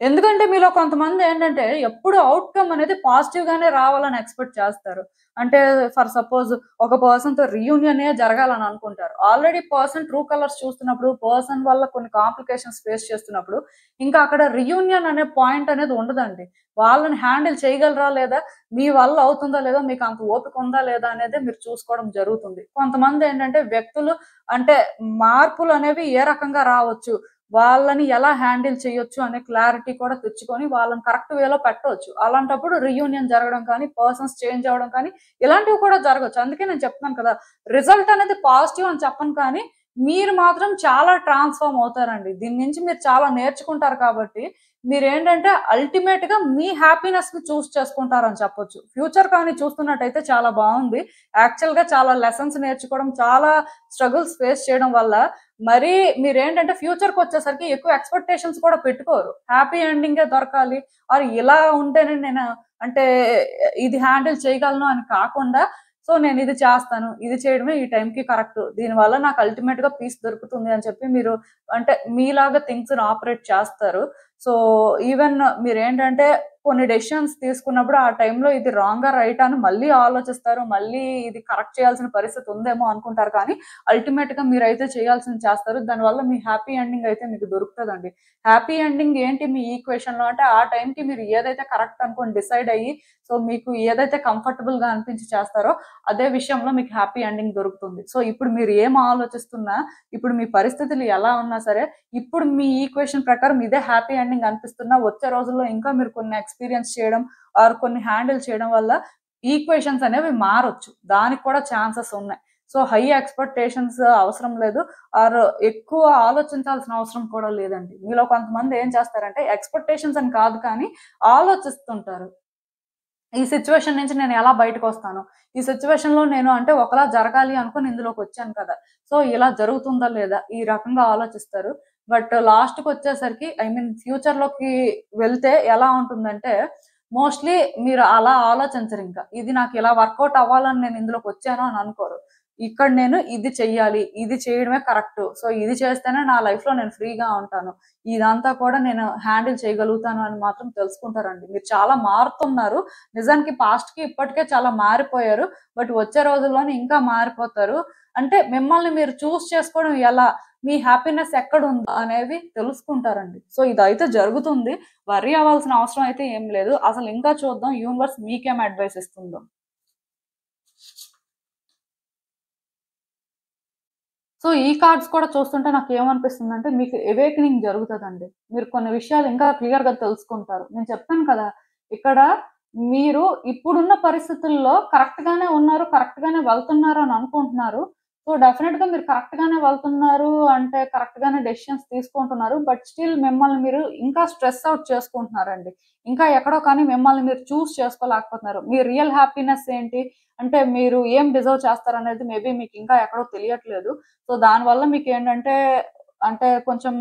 ఎందుకంటే మీలో కొంతమందేంటంటే ఎప్పుడు ఔట్‌కమ్ అనేది పాజిటివ్‌గానే రావాలని ఎక్స్‌పెక్ట్ చేస్తారు. అంటే ఫర్ సపోజ్ ఒక పర్సన్‌తో రీయూనియనే జరగాలని అనుకుంటారు. ఆల్రెడీ పర్సన్ ట్రూ కలర్స్ చూస్తున్నప్పుడు, పర్సన్ వల్ల కొన్ని కాంప్లికేషన్స్ ఫేస్ చేస్తున్నప్పుడు, ఇంకా అక్కడ రీయూనియన్ అనే పాయింట్ అనేది ఉండదండి. వాళ్ళని హ్యాండిల్ చేయగలరా లేదా? మీ వల్ల అవుతుందా లేదా? మీకు అంత ఓపిక ఉందా లేదా? అనేదే మీరు చూసుకోవడం జరుగుతుంది. కొంతమందేంటంటే వ్యక్తులు అంటే మార్పులనేవి ఏ రకంగా రావచ్చు? వాళ్ళని ఎలా హ్యాండిల్ చేయొచ్చు అనే క్లారిటీ కూడా తెచ్చుకొని వాళ్ళని కరెక్ట్ వేలో పెట్టొచ్చు. అలాంటప్పుడు రీయూనియన్ జరగడం కానీ, పర్సన్స్ చేంజ్ అవ్వడం కానీ ఇలాంటివి కూడా జరగొచ్చు. అందుకే నేను చెప్తున్నాను కదా! రిజల్ట్ అనేది పాజిటివ్ అని చెప్పను కానీ, మీరు మాత్రం చాలా ట్రాన్స్‌ఫార్మ్ అవుతారండి. దీని నుంచి మీరు చాలా నేర్చుకుంటారు కాబట్టి, మీరేంటంటే అల్టిమేట్‌గా మీ హ్యాపీనెస్‌ని చేసుకుంటారని చెప్పొచ్చు. ఫ్యూచర్ కానీ చూస్తున్నట్టయితే చాలా బావుంది. యాక్చువల్‌గా చాలా లెసన్స్ నేర్చుకోవడం, చాలా స్ట్రగుల్స్ ఫేస్ చేయడం వల్ల మరీ మీరేంటంటే ఫ్యూచర్‌కొచ్చేసరికి ఎక్కువ ఎక్స్‌పెక్టేషన్స్ కూడా పెట్టుకోరు. హ్యాపీ ఎండింగే దొరకాలి. ఆర్ ఇలా ఉంటేనే నేను అంటే ఇది హ్యాండిల్ చేయగలను అని కాకుండా, సో నేనిది చేస్తాను. ఇది చేయడమే ఈ టైంకి కరెక్ట్. దీనివల్ల నాకు అల్టిమేట్‌గా పీస్ దొరుకుతుంది అని చెప్పి మీరు అంటే మీలాగా థింగ్స్‌ని ఆపరేట్ చేస్తారు. సో, ఈవెన్ మీరేంటంటే కొన్ని డెసిషన్స్ తీసుకున్నప్పుడు ఆ టైంలో ఇది రాంగా, రైటా అని మళ్ళీ ఆలోచిస్తారు. మళ్ళీ ఇది కరెక్ట్ చేయాల్సిన పరిస్థితి ఉందేమో అనుకుంటారు కానీ అల్టిమేట్‌గా మీరైతే చేయాల్సింది చేస్తారు. దానివల్ల మీ హ్యాపీ ఎండింగ్ అయితే మీకు దొరుకుతదండి. హ్యాపీ ఎండింగ్ ఏంటి మీ ఈక్వేషన్‌లో అంటే ఆ టైంకి మీరు ఏదైతే కరెక్ట్ అనుకోని డిసైడ్ అయ్యి, సో మీకు ఏదైతే కంఫర్టబుల్‌గా అనిపించి చేస్తారో అదే విషయంలో మీకు హ్యాపీ ఎండింగ్ దొరుకుతుంది. సో ఇప్పుడు మీరు ఏం ఆలోచిస్తున్నా, ఇప్పుడు మీ పరిస్థితులు ఎలా ఉన్నా సరే, ఇప్పుడు మీ ఈక్వేషన్ ప్రకారం ఇదే హ్యాపీ ఎండింగ్ అనిపిస్తున్నా వచ్చే రోజుల్లో ఇంకా మీరు కొన్ని ఎక్స్‌పీరియన్స్ చేయడం ఆర్ కొన్ని హ్యాండిల్ చేయడం వల్ల ఈక్వేషన్స్ అనేవి మారొచ్చు. దానికి కూడా ఛాన్సెస్ ఉన్నాయి. సో, హై ఎక్స్‌పెక్టేషన్స్ అవసరం లేదు. ఆర్ ఎక్కువ ఆలోచించాల్సిన అవసరం కూడా లేదండి. మీలో కొంతమంది ఏం చేస్తారంటే ఎక్స్‌పెక్టేషన్స్ అని కాదు కానీ ఆలోచిస్తుంటారు. ఈ సిట్యుయేషన్ నుంచి నేను ఎలా బయటకొస్తాను? ఈ సిట్యుయేషన్‌లో నేను అంటే ఒకలా జరగాలి అనుకుని ఇందులోకొచ్చాను కదా! సో, ఇలా జరుగుతుందా లేదా? ఈ రకంగా ఆలోచిస్తారు. బట్ లాస్ట్‌కొచ్చేసరికి ఐ మీన్ ఫ్యూచర్‌లోకి వెళ్తే ఎలా ఉంటుందంటే, మోస్ట్‌లీ మీరు అలా ఆలోచించరింక. ఇది నాకిలా వర్కౌట్ అవ్వాలని నేను ఇందులోకొచ్చాను అని అనుకోరు. ఇక్కడ నేను ఇది చెయ్యాలి, ఇది చేయడమే కరెక్ట్, సో ఇది చేస్తేనే నా లైఫ్ లో నేను ఫ్రీగా ఉంటాను, ఇదంతా కూడా నేను హ్యాండిల్ చేయగలుగుతాను అని మాత్రం తెలుసుకుంటారండి. మీరు చాలా మారుతున్నారు, నిజానికి పాస్ట్ కి ఇప్పటికే చాలా మారిపోయారు, బట్ వచ్చే రోజుల్లోనే ఇంకా మారిపోతారు. అంటే మిమ్మల్ని మీరు చూస్ చేసుకోవడం ఎలా, మీ హ్యాపీనెస్ ఎక్కడ ఉంది అనేది తెలుసుకుంటారండి. సో ఇదైతే జరుగుతుంది, వర్రీ అవ్వాల్సిన అవసరం అయితే ఏం లేదు. అసలు ఇంకా చూద్దాం యూనివర్స్ మీకేం అడ్వైస్ ఇస్తుందో. సో ఈ కార్డ్స్ కూడా చూస్తుంటే నాకు ఏమనిపిస్తుంది అంటే మీకు అవేకనింగ్ జరుగుతుందండి. మీరు కొన్ని విషయాలు ఇంకా క్లియర్ గా తెలుసుకుంటారు. నేను చెప్పాను కదా, ఇక్కడ మీరు ఇప్పుడున్న పరిస్థితుల్లో కరెక్ట్ గానే ఉన్నారు, కరెక్ట్ గానే వెళ్తున్నారు అని అనుకుంటున్నారు. సో డెఫినెట్ గా మీరు కరెక్ట్ గానే వెళ్తున్నారు అంటే కరెక్ట్ గానే డెసిషన్స్ తీసుకుంటున్నారు. బట్ స్టిల్ మిమ్మల్ని మీరు ఇంకా స్ట్రెస్ అవుట్ చేసుకుంటున్నారండి. ఇంకా ఎక్కడో కానీ మిమ్మల్ని మీరు చూస్ చేసుకోలేకపోతున్నారు. మీ రియల్ హ్యాపీనెస్ ఏంటి అంటే మీరు ఏం డిజర్వ్ చేస్తారనేది మేబీ మీకు ఇంకా ఎక్కడో తెలియట్లేదు. సో దానివల్ల మీకు ఏంటంటే అంటే కొంచెం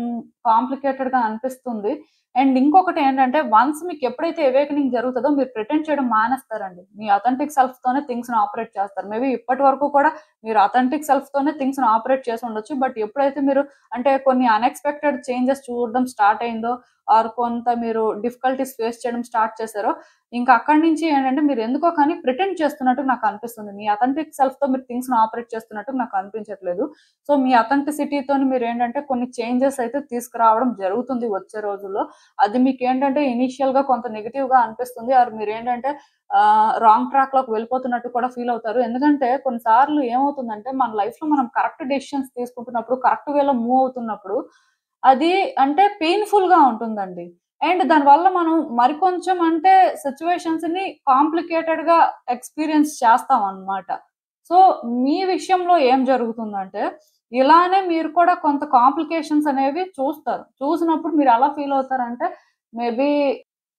కాంప్లికేటెడ్ గా అనిపిస్తుంది. అండ్ ఇంకొకటి ఏంటంటే వన్స్ మీకు ఎప్పుడైతే అవేకనింగ్ జరుగుతుందో మీరు ప్రిటెండ్ చేయడం మానేస్తారండి. మీ అథెంటిక్ సెల్ఫ్ తోనే థింగ్స్ ని ఆపరేట్ చేస్తారు. మేబీ ఇప్పటి వరకు కూడా మీరు అథెంటిక్ సెల్ఫ్ తోనే థింగ్స్ ని ఆపరేట్ చేసి ఉండొచ్చు. బట్ ఎప్పుడైతే మీరు అంటే కొన్ని అన్ఎక్స్పెక్టెడ్ చేంజెస్ చూడడం స్టార్ట్ అయిందో ఆర్ కొంత మీరు డిఫికల్టీస్ ఫేస్ చేయడం స్టార్ట్ చేశారో ఇంకా అక్కడి నుంచి ఏంటంటే మీరు ఎందుకో కానీ ప్రిటెండ్ చేస్తున్నట్టు నాకు అనిపిస్తుంది. మీ అథెంటిక్ సెల్ఫ్ తో మీరు థింగ్స్ ని ఆపరేట్ చేస్తున్నట్టు నాకు అనిపించట్లేదు. సో మీ అథెంటిసిటీతో మీరు ఏంటంటే కొన్ని చేంజెస్ అయితే తీసుకురావడం జరుగుతుంది వచ్చే రోజుల్లో. అది మీకు ఏంటంటే ఇనిషియల్ గా కొంత నెగిటివ్ గా అనిపిస్తుంది, ఆర్ మీరు ఏంటంటే రాంగ్ ట్రాక్ లోకి వెళ్ళిపోతున్నట్టు కూడా ఫీల్ అవుతారు. ఎందుకంటే కొన్నిసార్లు ఏమవుతుందంటే మన లైఫ్ లో మనం కరెక్ట్ డెసిషన్స్ తీసుకుంటున్నప్పుడు, కరెక్ట్ వేలో మూవ్ అవుతున్నప్పుడు అది అంటే పెయిన్ఫుల్ గా ఉంటుందండి. అండ్ దానివల్ల మనం మరికొంచెం అంటే సిచ్యువేషన్స్ ని కాంప్లికేటెడ్ గా ఎక్స్పీరియన్స్ చేస్తాం అన్నమాట. సో మీ విషయంలో ఏం జరుగుతుందంటే ఇలానే మీరు కూడా కొంత కాంప్లికేషన్స్ అనేవి చూస్తారు. చూసినప్పుడు మీరు ఎలా ఫీల్ అవుతారంటే మేబీ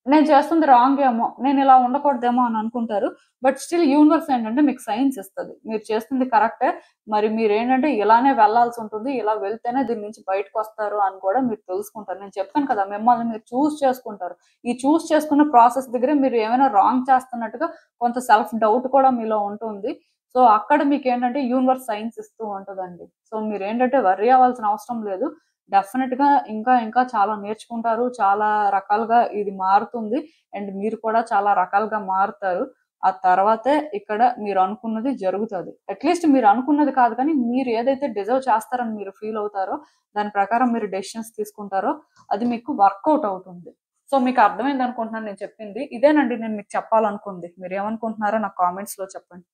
నేను చేస్తుంది రాంగ్ ఏమో, నేను ఇలా ఉండకూడదేమో అని అనుకుంటారు. బట్ స్టిల్ యూనివర్స్ ఏంటంటే మీకు సైన్స్ ఇస్తుంది, మీరు చేస్తుంది కరెక్టే, మరి మీరు ఏంటంటే ఇలానే వెళ్లాల్సి ఉంటుంది, ఇలా వెళ్తేనే దీని నుంచి బయటకు వస్తారు అని కూడా మీరు తెలుసుకుంటారు. నేను చెప్పాను కదా, మిమ్మల్ని మీరు చూస్ చేసుకుంటారు. ఈ చూస్ చేసుకున్న ప్రాసెస్ దగ్గర మీరు ఏమైనా రాంగ్ చేస్తున్నట్టుగా కొంత సెల్ఫ్ డౌట్ కూడా మీలో ఉంటుంది. సో అక్కడ మీకు ఏంటంటే యూనివర్స్ సైన్స్ ఇస్తూ ఉంటుందండి. సో మీరు ఏంటంటే వర్రీ అవ్వాల్సిన అవసరం లేదు. డెఫినెట్ గా ఇంకా ఇంకా చాలా నేర్చుకుంటారు, చాలా రకాలుగా ఇది మారుతుంది. అండ్ మీరు కూడా చాలా రకాలుగా మారుతారు. ఆ తర్వాతే ఇక్కడ మీరు అనుకున్నది జరుగుతుంది. అట్లీస్ట్ మీరు అనుకున్నది కాదు కానీ మీరు ఏదైతే డిజర్వ్ చేస్తారని మీరు ఫీల్ అవుతారో దాని ప్రకారం మీరు డెసిషన్స్ తీసుకుంటారో అది మీకు వర్కౌట్ అవుతుంది. సో మీకు అర్థమైంది అనుకుంటున్నాను నేను చెప్పింది. ఇదేనండి నేను మీకు చెప్పాలనుకుంది. మీరు ఏమనుకుంటున్నారో నాకు కామెంట్స్ లో చెప్పండి.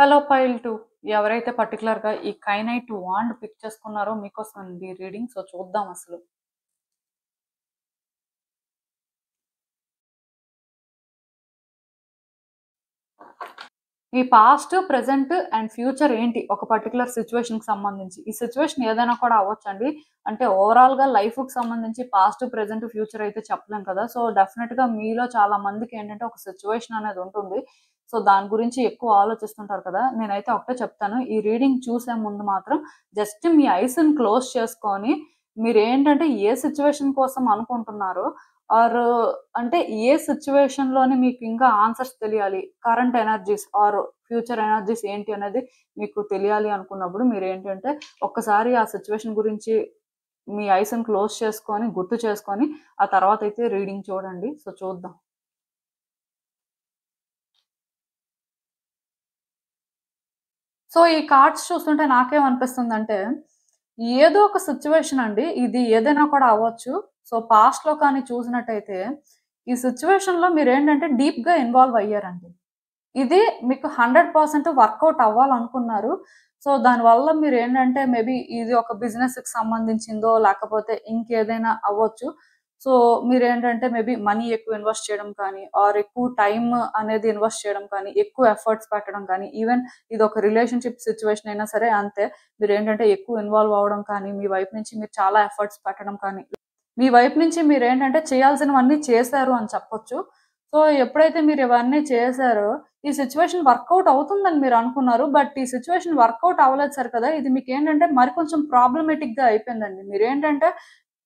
హలో పైల్ 2, ఎవరైతే పర్టికులర్ గా ఈ కైనైట్ వాండ్ పిక్ చేసుకున్నారో మీకోసం అండి రీడింగ్. సో చూద్దాం అసలు. మీ పాస్ట్, ప్రెసెంట్ అండ్ ఫ్యూచర్ ఏంటి ఒక పర్టికులర్ సిచ్యువేషన్ కి సంబంధించి. ఈ సిచ్యువేషన్ ఏదైనా కూడా అవ్వచ్చండి. అంటే ఓవరాల్ గా లైఫ్ కి సంబంధించి పాస్ట్, ప్రెసెంట్, ఫ్యూచర్ అయితే చెప్పలేం కదా. సో డెఫినెట్ గా మీలో చాలా మందికి ఏంటంటే ఒక సిచ్యువేషన్ అనేది ఉంటుంది. సో దాని గురించి ఎక్కువ ఆలోచిస్తుంటారు కదా. నేనైతే ఒకటే చెప్తాను, ఈ రీడింగ్ చూసే ముందు మాత్రం జస్ట్ మీ ఐస్ ని క్లోజ్ చేసుకొని మీరు ఏంటంటే ఏ సిచ్యువేషన్ కోసం అనుకుంటున్నారో ఆర్ అంటే ఏ సిచ్యువేషన్ లోని మీకు ఇంకా ఆన్సర్స్ తెలియాలి, current energies are future energies ఏంటి అనేది మీకు తెలియాలి అనుకున్నప్పుడు మీరు ఏంటంటే ఒక్కసారి ఆ సిచ్యువేషన్ గురించి మీ ఐస్ ని క్లోజ్ చేసుకొని గుర్తు చేసుకొని ఆ తర్వాత అయితే రీడింగ్ చూడండి. సో చూద్దాం. సో ఈ కార్డ్స్ చూస్తుంటే నాకేమనిపిస్తుందంటే ఏదో ఒక సిచ్యువేషన్ అండి, ఇది ఏదైనా కూడా అవ్వచ్చు. సో పాస్ట్ లో కానీ చూసినట్టయితే ఈ సిచ్యువేషన్ లో మీరు ఏంటంటే డీప్ గా ఇన్వాల్వ్ అయ్యారండి. ఇది మీకు 100% వర్కౌట్ అవ్వాలనుకున్నారు. సో దానివల్ల మీరు ఏంటంటే మేబీ ఇది ఒక బిజినెస్ కి సంబంధించిందో లేకపోతే ఇంకేదైనా అవ్వచ్చు. సో మీరేంటంటే మేబీ మనీ ఎక్కువ ఇన్వెస్ట్ చేయడం కానీ ఆర్ ఎక్కువ టైం అనేది ఇన్వెస్ట్ చేయడం కానీ ఎక్కువ ఎఫర్ట్స్ పెట్టడం కానీ, ఈవెన్ ఇది ఒక రిలేషన్షిప్ సిచ్యువేషన్ అయినా సరే అంతే, మీరు ఏంటంటే ఎక్కువ ఇన్వాల్వ్ అవ్వడం కానీ మీ వైపు నుంచి మీరు చాలా ఎఫర్ట్స్ పెట్టడం కానీ మీ వైపు నుంచి మీరు ఏంటంటే చేయాల్సినవన్నీ చేశారు అని చెప్పొచ్చు. సో ఎప్పుడైతే మీరు ఇవన్నీ చేశారో ఈ సిచ్యువేషన్ వర్కౌట్ అవుతుందని మీరు అనుకున్నారు. బట్ ఈ సిచ్యువేషన్ వర్కౌట్ అవ్వలేదు సార్ కదా, ఇది మీకు ఏంటంటే మరి కొంచెం ప్రాబ్లమేటిక్ గా అయిపోయిందండి. మీరు ఏంటంటే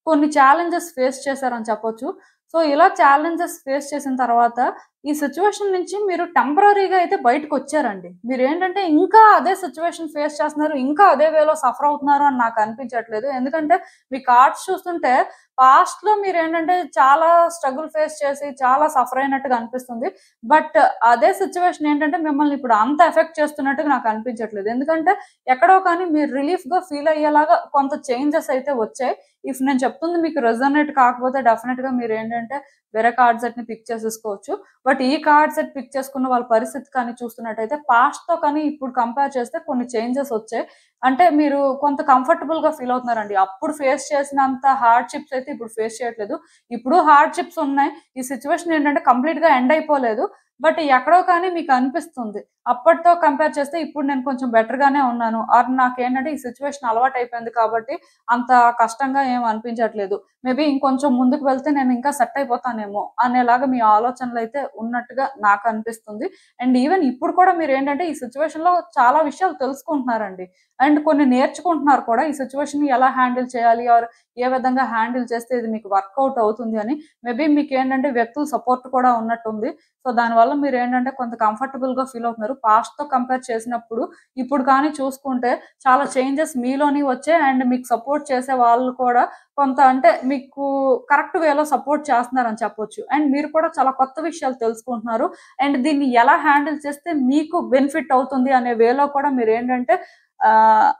కొన్ని ఛాలెంజెస్ ఫేస్ చేశారని చెప్పొచ్చు. సో ఇలా ఛాలెంజెస్ ఫేస్ చేసిన తర్వాత ఈ సిచ్యువేషన్ నుంచి మీరు టెంపరరీగా అయితే బయటకు వచ్చారండి. మీరేంటంటే ఇంకా అదే సిచ్యువేషన్ ఫేస్ చేస్తున్నారు. ఇంకా అదే వేలో సఫర్ అవుతున్నారు అని నాకు అనిపించట్లేదు. ఎందుకంటే మీ కార్డ్స్ చూస్తుంటే పాస్ట్‌లో మీరేంటంటే చాలా స్ట్రగుల్ ఫేస్ చేసి చాలా సఫర్ అయినట్టుగా అనిపిస్తుంది. బట్ అదే సిచ్యువేషన్ ఏంటంటే మిమ్మల్ని ఇప్పుడు అంత ఎఫెక్ట్ చేస్తున్నట్టుగా నాకు అనిపించట్లేదు. ఎందుకంటే ఎక్కడో కానీ మీరు రిలీఫ్‌గా ఫీల్ అయ్యేలాగా కొంత చేంజెస్ అయితే వచ్చాయి. ఇఫ్ నేను చెప్తుంది మీకు రెజొనేట్ కాకపోతే డెఫినిట్‌గా మీరేంటంటే వేరే కార్డ్ సెట్‌ని పిక్ చేసేసుకోవచ్చు. బట్ ఈ కార్డ్ సెట్ పిక్ చేసుకున్న వాళ్ళ పరిస్థితి కానీ చూస్తున్నట్టయితే పాస్ట్‌తో కానీ ఇప్పుడు కంపేర్ చేస్తే కొన్ని చేంజెస్ వచ్చాయి. అంటే మీరు కొంత కంఫర్టబుల్‌గా ఫీల్ అవుతున్నారండి. అప్పుడు ఫేస్ చేసినంత హార్డ్‌షిప్స్ అయితే ఇప్పుడు ఫేస్ చేయట్లేదు. ఇప్పుడు హార్డ్‌షిప్స్ ఉన్నాయి. ఈ సిట్యుయేషన్ ఏంటంటే కంప్లీట్‌గా ఎండ్ అయిపోలేదు. బట్ ఎక్కడో కానీ మీకు అనిపిస్తుంది. అప్పటితో కంపేర్ చేస్తే ఇప్పుడు నేను కొంచెం బెటర్‌గానే ఉన్నాను. ఆర్ నాకేంటంటే ఈ సిట్యుయేషన్ అలవాటయిపోయింది కాబట్టి అంత కష్టంగా ఏమి అనిపించట్లేదు. మేబీ ఇంకొంచెం ముందుకు వెళ్తే నేను ఇంకా సెట్ అయిపోతానేమో అనేలాగా మీ ఆలోచనలైతే ఉన్నట్టుగా నాకు అనిపిస్తుంది. అండ్ ఈవెన్ ఇప్పుడు కూడా మీరేంటంటే ఈ సిట్యుయేషన్‌లో చాలా విషయాలు తెలుసుకుంటున్నారండి. అండ్ కొన్ని నేర్చుకుంటున్నారు కూడా. ఈ సిట్యుయేషన్‌ని ఎలా హ్యాండిల్ చేయాలి? ఆర్ ఏ విధంగా హ్యాండిల్ చేస్తే ఇది మీకు వర్కౌట్ అవుతుంది అని. మేబీ మీకేంటంటే వ్యక్తుల సపోర్ట్ కూడా ఉన్నట్టుంది. సో, దానివల్ల మీరేంటంటే కొంత కంఫర్టబుల్‌గా ఫీల్ అవుతున్నారు. పాస్ట్‌తో కంపేర్ చేసినప్పుడు ఇప్పుడు కానీ చూసుకుంటే చాలా చేంజెస్ మీలోని వచ్చాయి. అండ్ మీకు సపోర్ట్ చేసే వాళ్ళు కూడా కొంత అంటే మీకు కరెక్ట్ వేలో సపోర్ట్ చేస్తున్నారని చెప్పొచ్చు. అండ్ మీరు కూడా చాలా కొత్త విషయాలు తెలుసుకుంటున్నారు. అండ్ దీన్ని ఎలా హ్యాండిల్ చేస్తే మీకు బెనిఫిట్ అవుతుంది అనే వేలో కూడా మీరేంటంటే ఆహ్,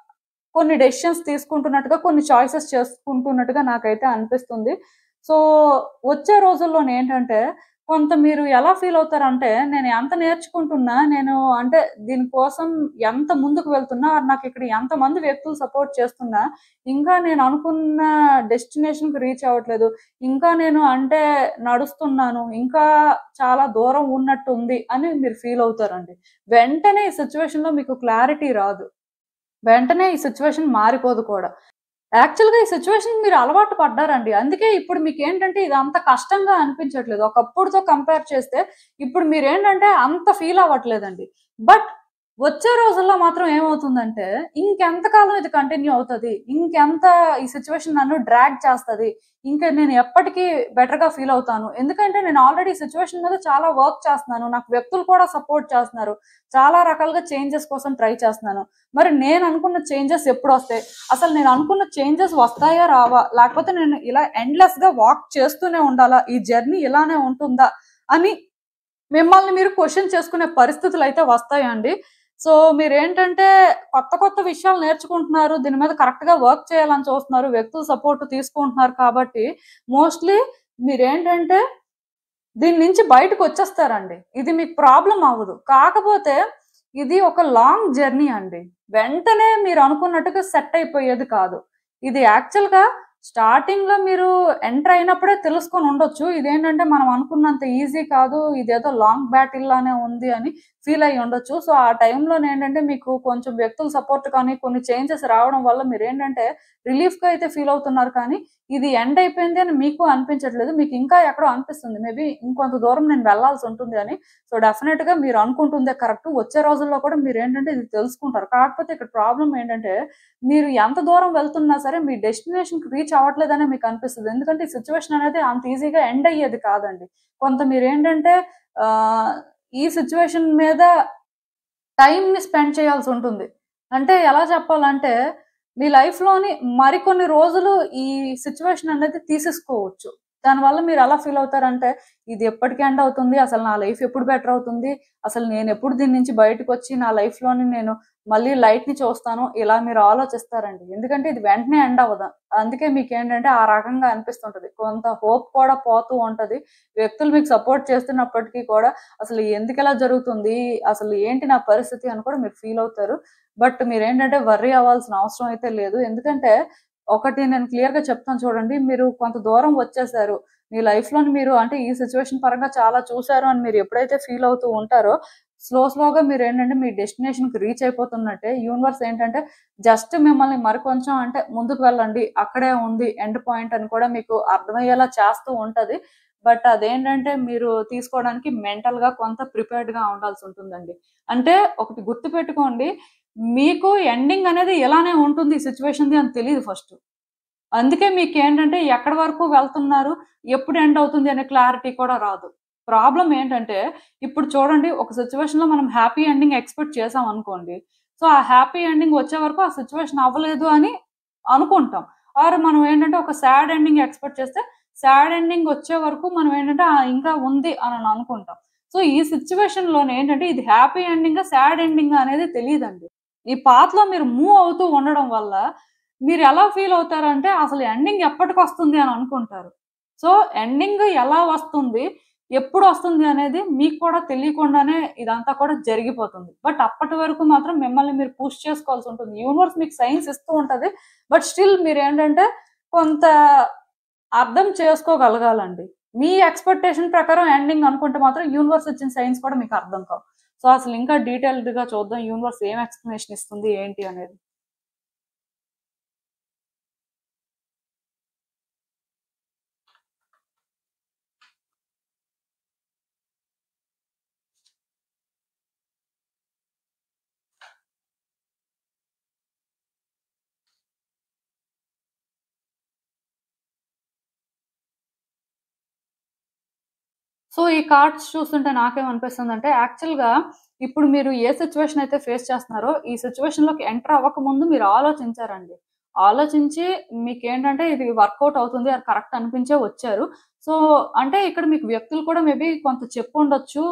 కొన్ని డెసిషన్స్ తీసుకుంటున్నట్టుగా, కొన్ని చాయిసెస్ చేసుకుంటున్నట్టుగా నాకైతే అనిపిస్తుంది. సో, వచ్చే రోజుల్లోనేంటంటే కొంత మీరు ఎలా ఫీల్ అవుతారంటే, నేను ఎంత నేర్చుకుంటున్నా, నేను అంటే దీనికోసం ఎంత ముందుకు వెళ్తున్నా, నాకిక్కడ ఎంతమంది వ్యక్తులు సపోర్ట్ చేస్తున్నా, ఇంకా నేను అనుకున్న డెస్టినేషన్‌కి రీచ్ అవ్వట్లేదు. ఇంకా నేను అంటే నడుస్తున్నాను. ఇంకా చాలా దూరం ఉన్నట్టుంది అని మీరు ఫీల్ అవుతారండి. వెంటనే ఈ సిట్యుయేషన్‌లో మీకు క్లారిటీ రాదు. వెంటనే ఈ సిట్యుయేషన్ మారిపోదు కూడా. యాక్చువల్‌గా ఈ సిట్యుయేషన్‌కి మీరు అలవాటు పడ్డారండి. అందుకే ఇప్పుడు మీకేంటంటే ఇది అంత కష్టంగా అనిపించట్లేదు. ఒకప్పుడుతో కంపేర్ చేస్తే ఇప్పుడు మీరేంటంటే అంత ఫీల్ అవ్వట్లేదండి. బట్ వచ్చే రోజుల్లో మాత్రం ఏమవుతుందంటే ఇంకెంత కాలం ఇది కంటిన్యూ అవుతది? ఇంకెంత ఈ సిట్యుయేషన్ నన్ను డ్రాగ్ చేస్తది? ఇంక నేను ఎప్పటికి బెటర్‌గా ఫీల్ అవుతాను. ఎందుకంటే నేను ఆల్రెడీ ఈ సిట్యుయేషన్ మీద చాలా వర్క్ చేస్తున్నాను. నాకు వ్యక్తులు కూడా సపోర్ట్ చేస్తున్నారు. చాలా రకాలుగా చేంజెస్ కోసం ట్రై చేస్తున్నాను. మరి నేను అనుకున్న చేంజెస్ ఎప్పుడొస్తాయి? అసలు నేను అనుకున్న చేంజెస్ వస్తాయా? రావా? లేకపోతే నేను ఇలా ఎండ్‌లెస్‌గా వాక్ చేస్తూనే ఉండాలా? ఈ జర్నీ ఇలానే ఉంటుందా? అని మిమ్మల్ని మీరు క్వెషన్ చేసుకునే పరిస్థితులైతే వస్తాయండి. సో, మీరేంటంటే కొత్త కొత్త విషయాలు నేర్చుకుంటున్నారు. దీని మీద కరెక్ట్‌గా వర్క్ చేయాలని చూస్తున్నారు. వ్యక్తుల సపోర్ట్ తీసుకుంటున్నారు కాబట్టి మోస్ట్‌లీ మీరేంటంటే దీని నుంచి బయటకొచ్చేస్తారండి. ఇది మీకు ప్రాబ్లమ్ అవ్వదు. కాకపోతే ఇది ఒక లాంగ్ జర్నీ అండి. వెంటనే మీరు అనుకున్నట్టుగా సెట్ అయిపోయేది కాదు. ఇది యాక్చువల్‌గా స్టార్టింగ్‌లో మీరు ఎంటర్ అయినప్పుడే తెలుసుకొని ఉండొచ్చు. ఇదేంటంటే మనం అనుకున్నంత ఈజీ కాదు. ఇదేదో లాంగ్ బ్యాటిల్ లానే ఉంది అని ఫీల్ అయ్యి ఉండొచ్చు. సో, ఆ టైంలోనేంటంటే మీకు కొంచెం వ్యక్తుల సపోర్ట్ కానీ కొన్ని చేంజెస్ రావడం వల్ల మీరేంటంటే రిలీఫ్‌గా అయితే ఫీల్ అవుతున్నారు కానీ ఇది ఎండ్ అయిపోయింది అని మీకు అనిపించట్లేదు. మీకు ఇంకా ఎక్కడో అనిపిస్తుంది. మేబీ ఇంకొంత దూరం నేను వెళ్ళాల్సి ఉంటుంది అని. సో, డెఫినిట్‌గా మీరు అనుకుంటుందే కరెక్ట్. వచ్చే రోజుల్లో కూడా మీరేంటంటే ఇది తెలుసుకుంటారు. కాకపోతే ఇక్కడ ప్రాబ్లమ్ ఏంటంటే మీరు ఎంత దూరం వెళ్తున్నా సరే మీ డెస్టినేషన్‌కి రీచ్ అవ్వట్లేదనే మీకు అనిపిస్తది. ఎందుకంటే ఈ సిట్యుయేషన్ అనేది అంత ఈజీగా ఎండ్ అయ్యేది కాదండి. కొంత మీరేంటంటే ఆహ్, ఈ సిట్యుయేషన్ మీద టైమ్‌ని స్పెండ్ చేయాల్సుంటుంది. అంటే ఎలా చెప్పాలంటే, మీ లైఫ్‌లోని మరికొన్ని రోజులు ఈ సిట్యుయేషన్ అనేది తీసేసుకోవచ్చు. దానివల్ల మీరెలా ఫీల్ అవుతారంటే, ఇది ఎప్పటికి ఎండ్ అవుతుంది? అసలు నా లైఫ్ ఎప్పుడు బెటర్ అవుతుంది? అసలు నేనెప్పుడు దీని నుంచి బయటకొచ్చి నా లైఫ్‌లోని నేను మళ్ళీ లైట్‌ని చూస్తాను. ఇలా మీరు ఆలోచిస్తారండి. ఎందుకంటే ఇది వెంటనే ఎండ్ అవ్వదు. అందుకే మీకేంటంటే ఆ రకంగా అనిపిస్తుంటది. కొంత హోప్ కూడా పోతూ ఉంటది. వ్యక్తులు మీకు సపోర్ట్ చేస్తున్నప్పటికీ కూడా అసలు ఎందుకిలా జరుగుతుంది? అసలు ఏంటి నా పరిస్థితి అని కూడా మీరు ఫీల్ అవుతారు. బట్ మీరేంటంటే వర్రీ అవ్వాల్సిన అవసరం అయితే లేదు. ఎందుకంటే ఒకటి నేను క్లియర్‌గా చెప్తాను చూడండి. మీరు కొంత దూరం వచ్చేసారు. మీ లైఫ్‌లోని మీరు అంటే ఈ సిట్యుయేషన్ పరంగా చాలా చూసారు అని మీరు ఎప్పుడైతే ఫీల్ అవుతూ ఉంటారో, స్లోగా మీరేంటంటే మీ డెస్టినేషన్‌కి రీచ్ అయిపోతున్నట్టే. యూనివర్స్ ఏంటంటే జస్ట్ మిమ్మల్ని మరికొంచెం అంటే ముందుకు వెళ్ళండి. అక్కడే ఉంది ఎండ్ పాయింట్ అని కూడా మీకు అర్థమయ్యేలా చేస్తూ ఉంటది. బట్ అదేంటంటే మీరు తీసుకోవడానికి మెంటల్‌గా కొంత ప్రిపేర్డ్‌గా ఉండాల్సుంటుందండి. అంటే ఒకటి గుర్తుపెట్టుకోండి. మీకు ఎండింగ్ అనేది ఇలానే ఉంటుంది ఈ సిట్యుయేషన్‌ది అని తెలీదు ఫస్ట్. అందుకే మీకేంటంటే ఎక్కడి వరకు వెళ్తున్నారు, ఎప్పుడు ఎండ్ అవుతుంది అనే క్లారిటీ కూడా రాదు. ప్రాబ్లమ్ ఏంటంటే, ఇప్పుడు చూడండి ఒక సిట్యుయేషన్‌లో మనం హ్యాపీ ఎండింగ్ ఎక్స్‌పెక్ట్ చేసామనుకోండి. సో, ఆ హ్యాపీ ఎండింగ్ వచ్చే వరకు ఆ సిట్యుయేషన్ అవ్వలేదు అని అనుకుంటాం. ఆర్ మనం ఏంటంటే ఒక సాడ్ ఎండింగ్ ఎక్స్‌పెక్ట్ చేస్తే, సాడ్ ఎండింగ్ వచ్చే వరకు మనం ఏంటంటే ఇంకా ఉంది అని అనుకుంటాం. సో, ఈ సిట్యుయేషన్‌లోనే ఏంటంటే ఇది హ్యాపీ ఎండింగా, సాడ్ ఎండింగా అనేది తెలీదండి. ఈ పాత్‌లో మీరు మూవ్ అవుతూ ఉండడం వల్ల మీరెలా ఫీల్ అవుతారంటే, అసలు ఎండింగ్ ఎప్పటికొస్తుంది అని అనుకుంటారు. సో, ఎండింగ్ ఎలా వస్తుంది, ఎప్పుడొస్తుంది అనేది మీకు కూడా తెలియకుండానే ఇదంతా కూడా జరిగిపోతుంది. బట్ అప్పటి వరకు మాత్రం మిమ్మల్ని మీరు పుష్ చేసుకోవాల్సుంటుంది. యూనివర్స్ మీకు సైన్స్ ఇస్తూ ఉంటది. బట్ స్టిల్ మీరేంటంటే కొంత అర్థం చేసుకోగలగాలండి. మీ ఎక్స్‌పెక్టేషన్ ప్రకారం ఎండింగ్ అనుకుంటే మాత్రం యూనివర్స్ ఇచ్చిన సైన్స్ కూడా మీకు అర్థం కావు. సో, అసలు ఇంకా డీటెయిల్డ్‌గా చూద్దాం యూనివర్స్ ఏం ఎక్స్‌ప్లనేషన్ ఇస్తుంది ఏంటి అనేది. సో, ఈ కార్డ్స్ చూస్తుంటే నాకేమనిపిస్తుందంటే, యాక్చువల్‌గా ఇప్పుడు మీరు ఏ సిట్యుయేషన్ అయితే ఫేస్ చేస్తున్నారో, ఈ సిట్యుయేషన్‌లోకి ఎంటర్ అవ్వకముందు మీరు ఆలోచించారండి. ఆలోచించి మీకేంటంటే ఇది వర్కౌట్ అవుతుంది, అది కరెక్ట్ అనిపించే వచ్చారు. సో, అంటే ఇక్కడ మీకు వ్యక్తులు కూడా మేబీ కొంత చెప్పుండొచ్చు,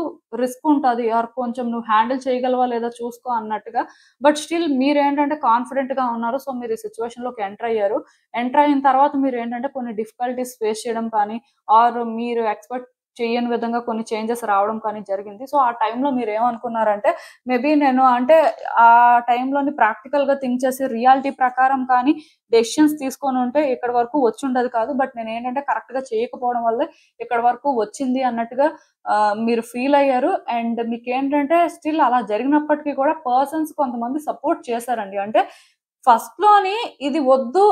రిస్క్ ఉంటది ఆర్ కొంచెం నువ్వు హ్యాండిల్ చేయగలవా లేదా చూసుకో అన్నట్టుగా. బట్ స్టిల్ మీరేంటంటే కాన్ఫిడెంట్‌గా ఉన్నారు. సో, మీరు ఈ సిట్యుయేషన్‌లోకి ఎంటర్ అయ్యారు. ఎంటర్ అయిన తర్వాత మీరేంటంటే కొన్ని డిఫికల్టీస్ ఫేస్ చేయడం కానీ, ఆర్ మీరు ఎక్స్‌పెక్ట్ చెయ్యని విధంగా కొన్ని చేంజెస్ రావడం కానీ జరిగింది. సో, ఆ టైంలో మీరేమనుకున్నారంటే, మేబీ నేను అంటే ఆ టైంలోని ప్రాక్టికల్‌గా థింక్ చేసి రియాలిటీ ప్రకారం కానీ డెసిషన్స్ తీసుకొనుంటే ఇక్కడి వరకు వచ్చుండదు కాదు. బట్ నేనేంటంటే కరెక్ట్‌గా చేయకపోవడం వల్లే ఇక్కడి వరకు వచ్చింది అన్నట్టుగా మీరు ఫీల్ అయ్యారు. అండ్ మీకేంటంటే స్టిల్ అలా జరిగినప్పటికి కూడా పర్సన్స్ కొంతమంది సపోర్ట్ చేశారండి. అంటే ఫస్ట్‌లోని ఇది వద్దు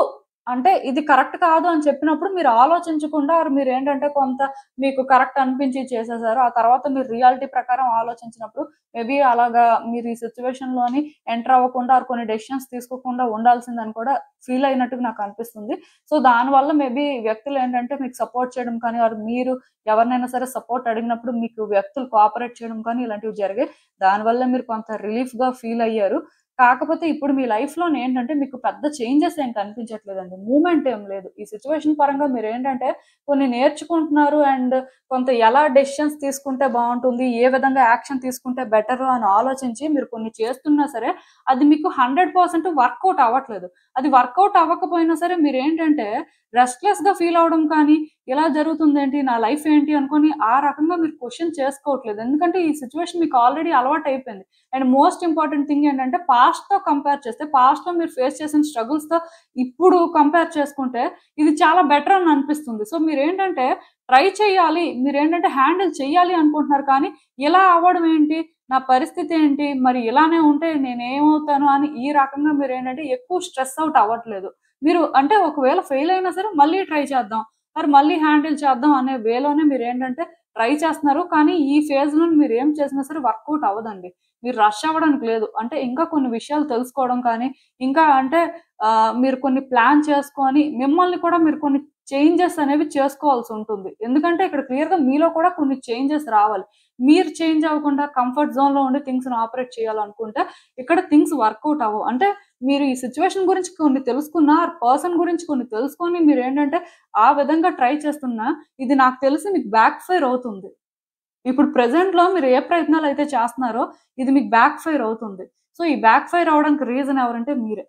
అంటే ఇది కరెక్ట్ కాదు అని చెప్పినప్పుడు మీరు ఆలోచించకుండా మీరేంటంటే కొంత మీకు కరెక్ట్ అనిపించి చేసేసారు. ఆ తర్వాత మీరు రియాలిటీ ప్రకారం ఆలోచించినప్పుడు మేబీ అలాగా మీరు ఈ సిట్యుయేషన్‌లోని ఎంటర్ అవ్వకుండా కొన్ని డెసిషన్స్ తీసుకోకుండా ఉండాల్సిందని కూడా ఫీల్ అయినట్టుగా నాకనిపిస్తుంది. సో, దానివల్ల మేబీ వ్యక్తులేంటంటే మీకు సపోర్ట్ చేయడం కానీ మీరు ఎవరినైనా సరే సపోర్ట్ అడిగినప్పుడు మీకు వ్యక్తులు కోఆపరేట్ చేయడం కానీ ఇలాంటివి జరిగాయి. దానివల్ల మీరు కొంత రిలీఫ్‌గా ఫీల్ అయ్యారు. కాకపోతే ఇప్పుడు మీ లైఫ్‌లోనేంటంటే మీకు పెద్ద చేంజెస్ ఏం కనిపించట్లేదండి. మూవ్‌మెంట్ ఏం లేదు. ఈ సిట్యుయేషన్ పరంగా మీరేంటంటే కొన్ని నేర్చుకుంటున్నారు అండ్ కొంత ఎలా డెసిషన్స్ తీసుకుంటే బావుంటుంది, ఏ విధంగా యాక్షన్ తీసుకుంటే బెటరు అని ఆలోచించి మీరు కొన్ని చేస్తున్నా సరే, అది మీకు 100% వర్కౌట్ అవ్వట్లేదు. అది వర్కౌట్ అవ్వకపోయినా సరే మీరేంటంటే రెస్ట్‌లెస్‌గా ఫీల్ అవ్వడం కానీ, ఇలా జరుగుతుందేంటి? నా లైఫ్ ఏంటి? అనుకోని ఆ రకంగా మీరు క్వెషన్ చేసుకోవట్లేదు. ఎందుకంటే ఈ సిట్యుయేషన్ మీకు ఆల్రెడీ అలవాటయిపోయింది. అండ్ మోస్ట్ ఇంపార్టెంట్ థింగ్ ఏంటంటే పాస్ట్‌తో కంపేర్ చేస్తే పాస్ట్‌లో మీరు ఫేస్ చేసిన స్ట్రగుల్స్‌తో ఇప్పుడు కంపేర్ చేసుకుంటే ఇది చాలా బెటర్ అని అనిపిస్తుంది. సో, మీరేంటంటే ట్రై చేయాలి. మీరేంటంటే హ్యాండిల్ చేయాలి అనుకుంటున్నారు. కానీ ఇలా అవ్వడం ఏంటి? నా పరిస్థితి ఏంటి? మరి ఇలానే ఉంటే నేనేమవుతాను? అని ఈ రకంగా మీరేంటంటే ఎక్కువ స్ట్రెస్ ఔట్ అవ్వట్లేదు. మీరు అంటే ఒకవేళ ఫెయిల్ అయినా సరే మళ్ళీ ట్రై చేద్దాం. మరి మళ్ళీ హ్యాండిల్ చేద్దాం అనే వేలోనే మీరేంటంటే ట్రై చేస్తున్నారు. కానీ ఈ ఫేజ్‌లో మీరేం చేసినా సరే వర్కౌట్ అవ్వదండి. మీరు రష్ అవ్వడానికి లేదు. అంటే ఇంకా కొన్ని విషయాలు తెలుసుకోవడం కానీ, ఇంకా అంటే మీరు కొన్ని ప్లాన్ చేసుకొని మిమ్మల్ని కూడా మీరు కొన్ని చేంజెస్ అనేవి చేసుకోవాల్సుంటుంది. ఎందుకంటే ఇక్కడ క్లియర్‌గా మీలో కూడా కొన్ని చేంజెస్ రావాలి. మీరు చేంజ్ అవ్వకుండా కంఫర్ట్ జోన్‌లో ఉండి థింగ్స్‌ని ఆపరేట్ చేయాలనుకుంటే ఇక్కడ థింగ్స్ వర్కౌట్ అవ్వవు. అంటే మీరు ఈ సిట్యుయేషన్ గురించి కొన్ని తెలుసుకున్న, ఆ పర్సన్ గురించి కొన్ని తెలుసుకొని మీరేంటంటే ఆ విధంగా ట్రై చేస్తున్నా, ఇది నాకు తెలిసి మీకు బ్యాక్ ఫైర్ అవుతుంది. ఇప్పుడు ప్రెజెంట్‌లో మీరు ఏ ప్రయత్నాలైతే చేస్తున్నారో, ఇది మీకు బ్యాక్ ఫైర్ అవుతుంది. సో, ఈ బ్యాక్ ఫైర్ అవ్వడానికి రీజన్ ఎవరంటే మీరే.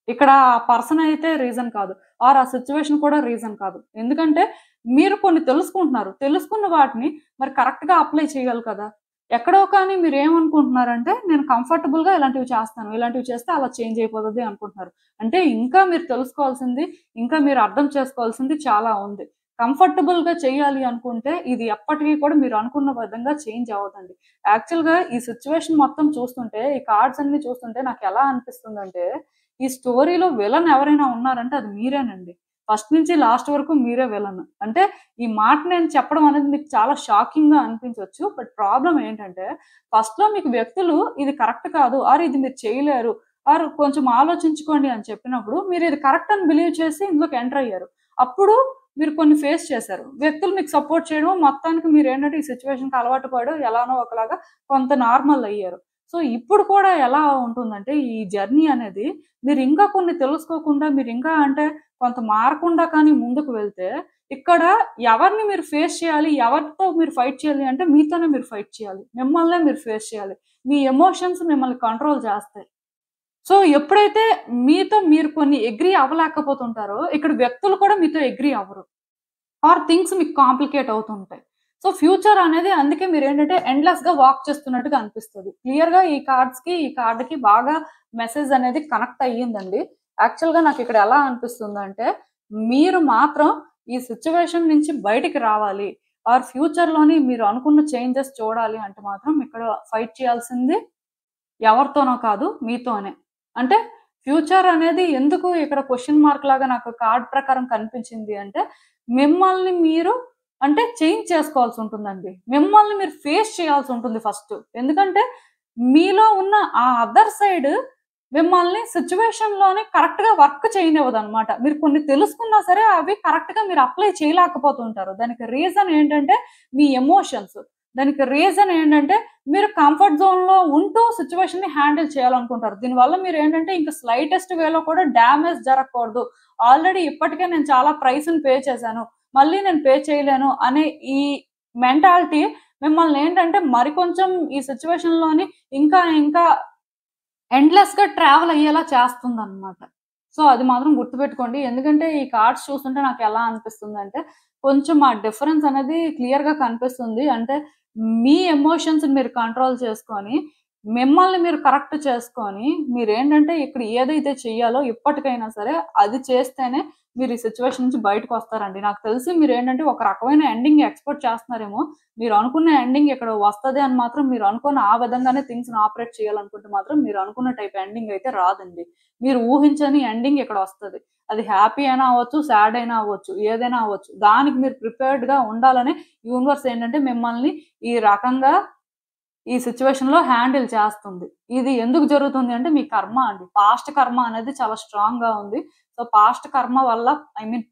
ఇక్కడ ఆ పర్సన్ అయితే రీజన్ కాదు. ఆర్ ఆ సిట్యుయేషన్ కూడా రీజన్ కాదు. ఎందుకంటే మీరు కొన్ని తెలుసుకుంటున్నారు. తెలుసుకున్న వాటిని మరి కరెక్ట్‌గా అప్లై చేయాలి కదా! ఎక్కడో కానీ మీరేమనుకుంటున్నారంటే నేను కంఫర్టబుల్‌గా ఇలాంటివి చేస్తాను. ఇలాంటివి చేస్తే అలా చేంజ్ అయిపోతది అనుకుంటున్నారు. అంటే ఇంకా మీరు తెలుసుకోవాల్సింది, ఇంకా మీరు అర్థం చేసుకోవాల్సింది చాలా ఉంది. కంఫర్టబుల్‌గా చేయాలి అనుకుంటే ఇది ఎప్పటికి కూడా మీరు అనుకున్న విధంగా చేంజ్ అవ్వదండి. యాక్చువల్‌గా ఈ సిట్యుయేషన్ మొత్తం చూస్తుంటే, ఈ కార్డ్స్ అన్నీ చూస్తుంటే నాకెలా అనిపిస్తుందంటే ఈ స్టోరీలో విలన్ ఎవరైనా ఉన్నారంటే అది మీరేనండి. ఫస్ట్ నుంచి లాస్ట్ వరకు మీరే విలన్. అంటే ఈ మాట నేను చెప్పడం అనేది మీకు చాలా షాకింగ్‌గా అనిపించొచ్చు. బట్ ప్రాబ్లమ్ ఏంటంటే ఫస్ట్‌లో మీకు వ్యక్తులు ఇది కరెక్ట్ కాదు. ఆర్ ఇది మీరు చేయలేరు. ఆర్ కొంచెం ఆలోచించుకోండి అని చెప్పినప్పుడు మీరు ఇది కరెక్ట్ అని బిలీవ్ చేసి ఇందులోకి ఎంటర్ అయ్యారు. అప్పుడు మీరు కొన్ని ఫేస్ చేశారు. వ్యక్తులు మీకు సపోర్ట్ చేయడం మొత్తానికి మీరు ఏంటంటే ఈ సిచ్యువేషన్కి అలవాటు పడో ఎలానో ఒకలాగా కొంత నార్మల్ అయ్యారు. సో ఇప్పుడు కూడా ఎలా ఉంటుందంటే ఈ జర్నీ అనేది మీరు ఇంకా కొన్ని తెలుసుకోకుండా మీరు ఇంకా అంటే కొంత మారకుండా కానీ ముందుకు వెళ్తే ఇక్కడ ఎవరిని మీరు ఫేస్ చేయాలి, ఎవరితో మీరు ఫైట్ చేయాలి అంటే మీతోనే మీరు ఫైట్ చేయాలి. మిమ్మల్నే మీరు ఫేస్ చేయాలి. మీ ఎమోషన్స్ మిమ్మల్ని కంట్రోల్ చేస్తాయి. సో ఎప్పుడైతే మీతో మీరు కొన్ని అగ్రీ అవ్వలేకపోతుంటారో ఇక్కడ వ్యక్తులు కూడా మీతో అగ్రీ అవ్వరు. ఆర్ థింగ్స్ మీకు కాంప్లికేట్ అవుతుంటాయి. సో ఫ్యూచర్ అనేది అందుకే మీరు ఏంటంటే ఎండ్లెస్ గా వాక్ చేస్తున్నట్టుగా అనిపిస్తుంది. క్లియర్ గా ఈ కార్డ్కి బాగా మెసేజ్ అనేది కనెక్ట్ అయ్యిందండి. యాక్చువల్ గా నాకు ఇక్కడ ఎలా అనిపిస్తుందంటే మీరు మాత్రం ఈ సిచ్యువేషన్ నుంచి బయటికి రావాలి. ఆర్ ఫ్యూచర్ లోని మీరు అనుకున్న చేంజెస్ చూడాలి అంటే మాత్రం ఇక్కడ ఫైట్ చేయాల్సింది ఎవరితోనో కాదు, మీతోనే. అంటే ఫ్యూచర్ అనేది ఎందుకు ఇక్కడ క్వశ్చన్ మార్క్ లాగా నాకు కార్డ్ ప్రకారం కనిపించింది అంటే మిమ్మల్ని మీరు అంటే చేంజ్ చేసుకోవాల్సి ఉంటుందండి. మిమ్మల్ని మీరు ఫేస్ చేయాల్సి ఉంటుంది ఫస్ట్. ఎందుకంటే మీలో ఉన్న ఆ అదర్ సైడ్ మిమ్మల్ని సిచ్యువేషన్ లోనే కరెక్ట్ గా వర్క్ చేయనివ్వదు అనమాట. మీరు కొన్ని తెలుసుకున్నా సరే అవి కరెక్ట్ గా మీరు అప్లై చేయలేకపోతుంటారు. దానికి రీజన్ ఏంటంటే మీ ఎమోషన్స్. దానికి రీజన్ ఏంటంటే మీరు కంఫర్ట్ జోన్ లో ఉంటూ సిచ్యువేషన్ ని హ్యాండిల్ చేయాలనుకుంటారు. దీనివల్ల మీరు ఏంటంటే ఇంకా స్లైటెస్ట్ వేలో కూడా డ్యామేజ్ జరగకూడదు. ఆల్రెడీ ఇప్పటికే నేను చాలా ప్రైస్ ని పే చేశాను, మళ్ళీ నేను పే చేయలేను అనే ఈ మెంటాలిటీ మిమ్మల్ని ఏంటంటే మరికొంచెం ఈ సిచ్యువేషన్ లోని ఇంకా ఇంకా ఎండ్లెస్ గా ట్రావెల్ అయ్యేలా చేస్తుంది అనమాట. సో అది మాత్రం గుర్తుపెట్టుకోండి. ఎందుకంటే ఈ కార్డ్స్ చూస్తుంటే నాకు ఎలా అనిపిస్తుంది అంటే కొంచెం ఆ డిఫరెన్స్ అనేది క్లియర్ గా కనిపిస్తుంది. అంటే మీ ఎమోషన్స్ మీరు కంట్రోల్ చేసుకొని మిమ్మల్ని మీరు కరెక్ట్ చేసుకొని మీరేంటంటే ఇక్కడ ఏదైతే చెయ్యాలో ఇప్పటికైనా సరే అది చేస్తేనే మీరు ఈ సిచ్యువేషన్ నుంచి బయటకు వస్తారండి. నాకు తెలిసి మీరు ఏంటంటే ఒక రకమైన ఎండింగ్ ఎక్స్పెక్ట్ చేస్తున్నారేమో. మీరు అనుకున్న ఎండింగ్ ఇక్కడ వస్తుంది అని మాత్రం మీరు అనుకున్న ఆ విధంగానే థింగ్స్ ఆపరేట్ చేయాలనుకుంటే మాత్రం మీరు అనుకున్న టైప్ ఎండింగ్ అయితే రాదండి. మీరు ఊహించని ఎండింగ్ ఇక్కడ వస్తుంది. అది హ్యాపీ అయినా అవ్వచ్చు, సాడ్ అయినా అవ్వచ్చు, ఏదైనా అవ్వచ్చు. దానికి మీరు ప్రిపేర్డ్ గా ఉండాలని యూనివర్స్ ఏంటంటే మిమ్మల్ని ఈ రకంగా ఈ సిచ్యువేషన్ లో హ్యాండిల్ చేస్తుంది. ఇది ఎందుకు జరుగుతుంది అంటే మీ కర్మ అండి. పాస్ట్ కర్మ అనేది చాలా స్ట్రాంగ్ గా ఉంది. సో పాస్ట్ కర్మ వల్ల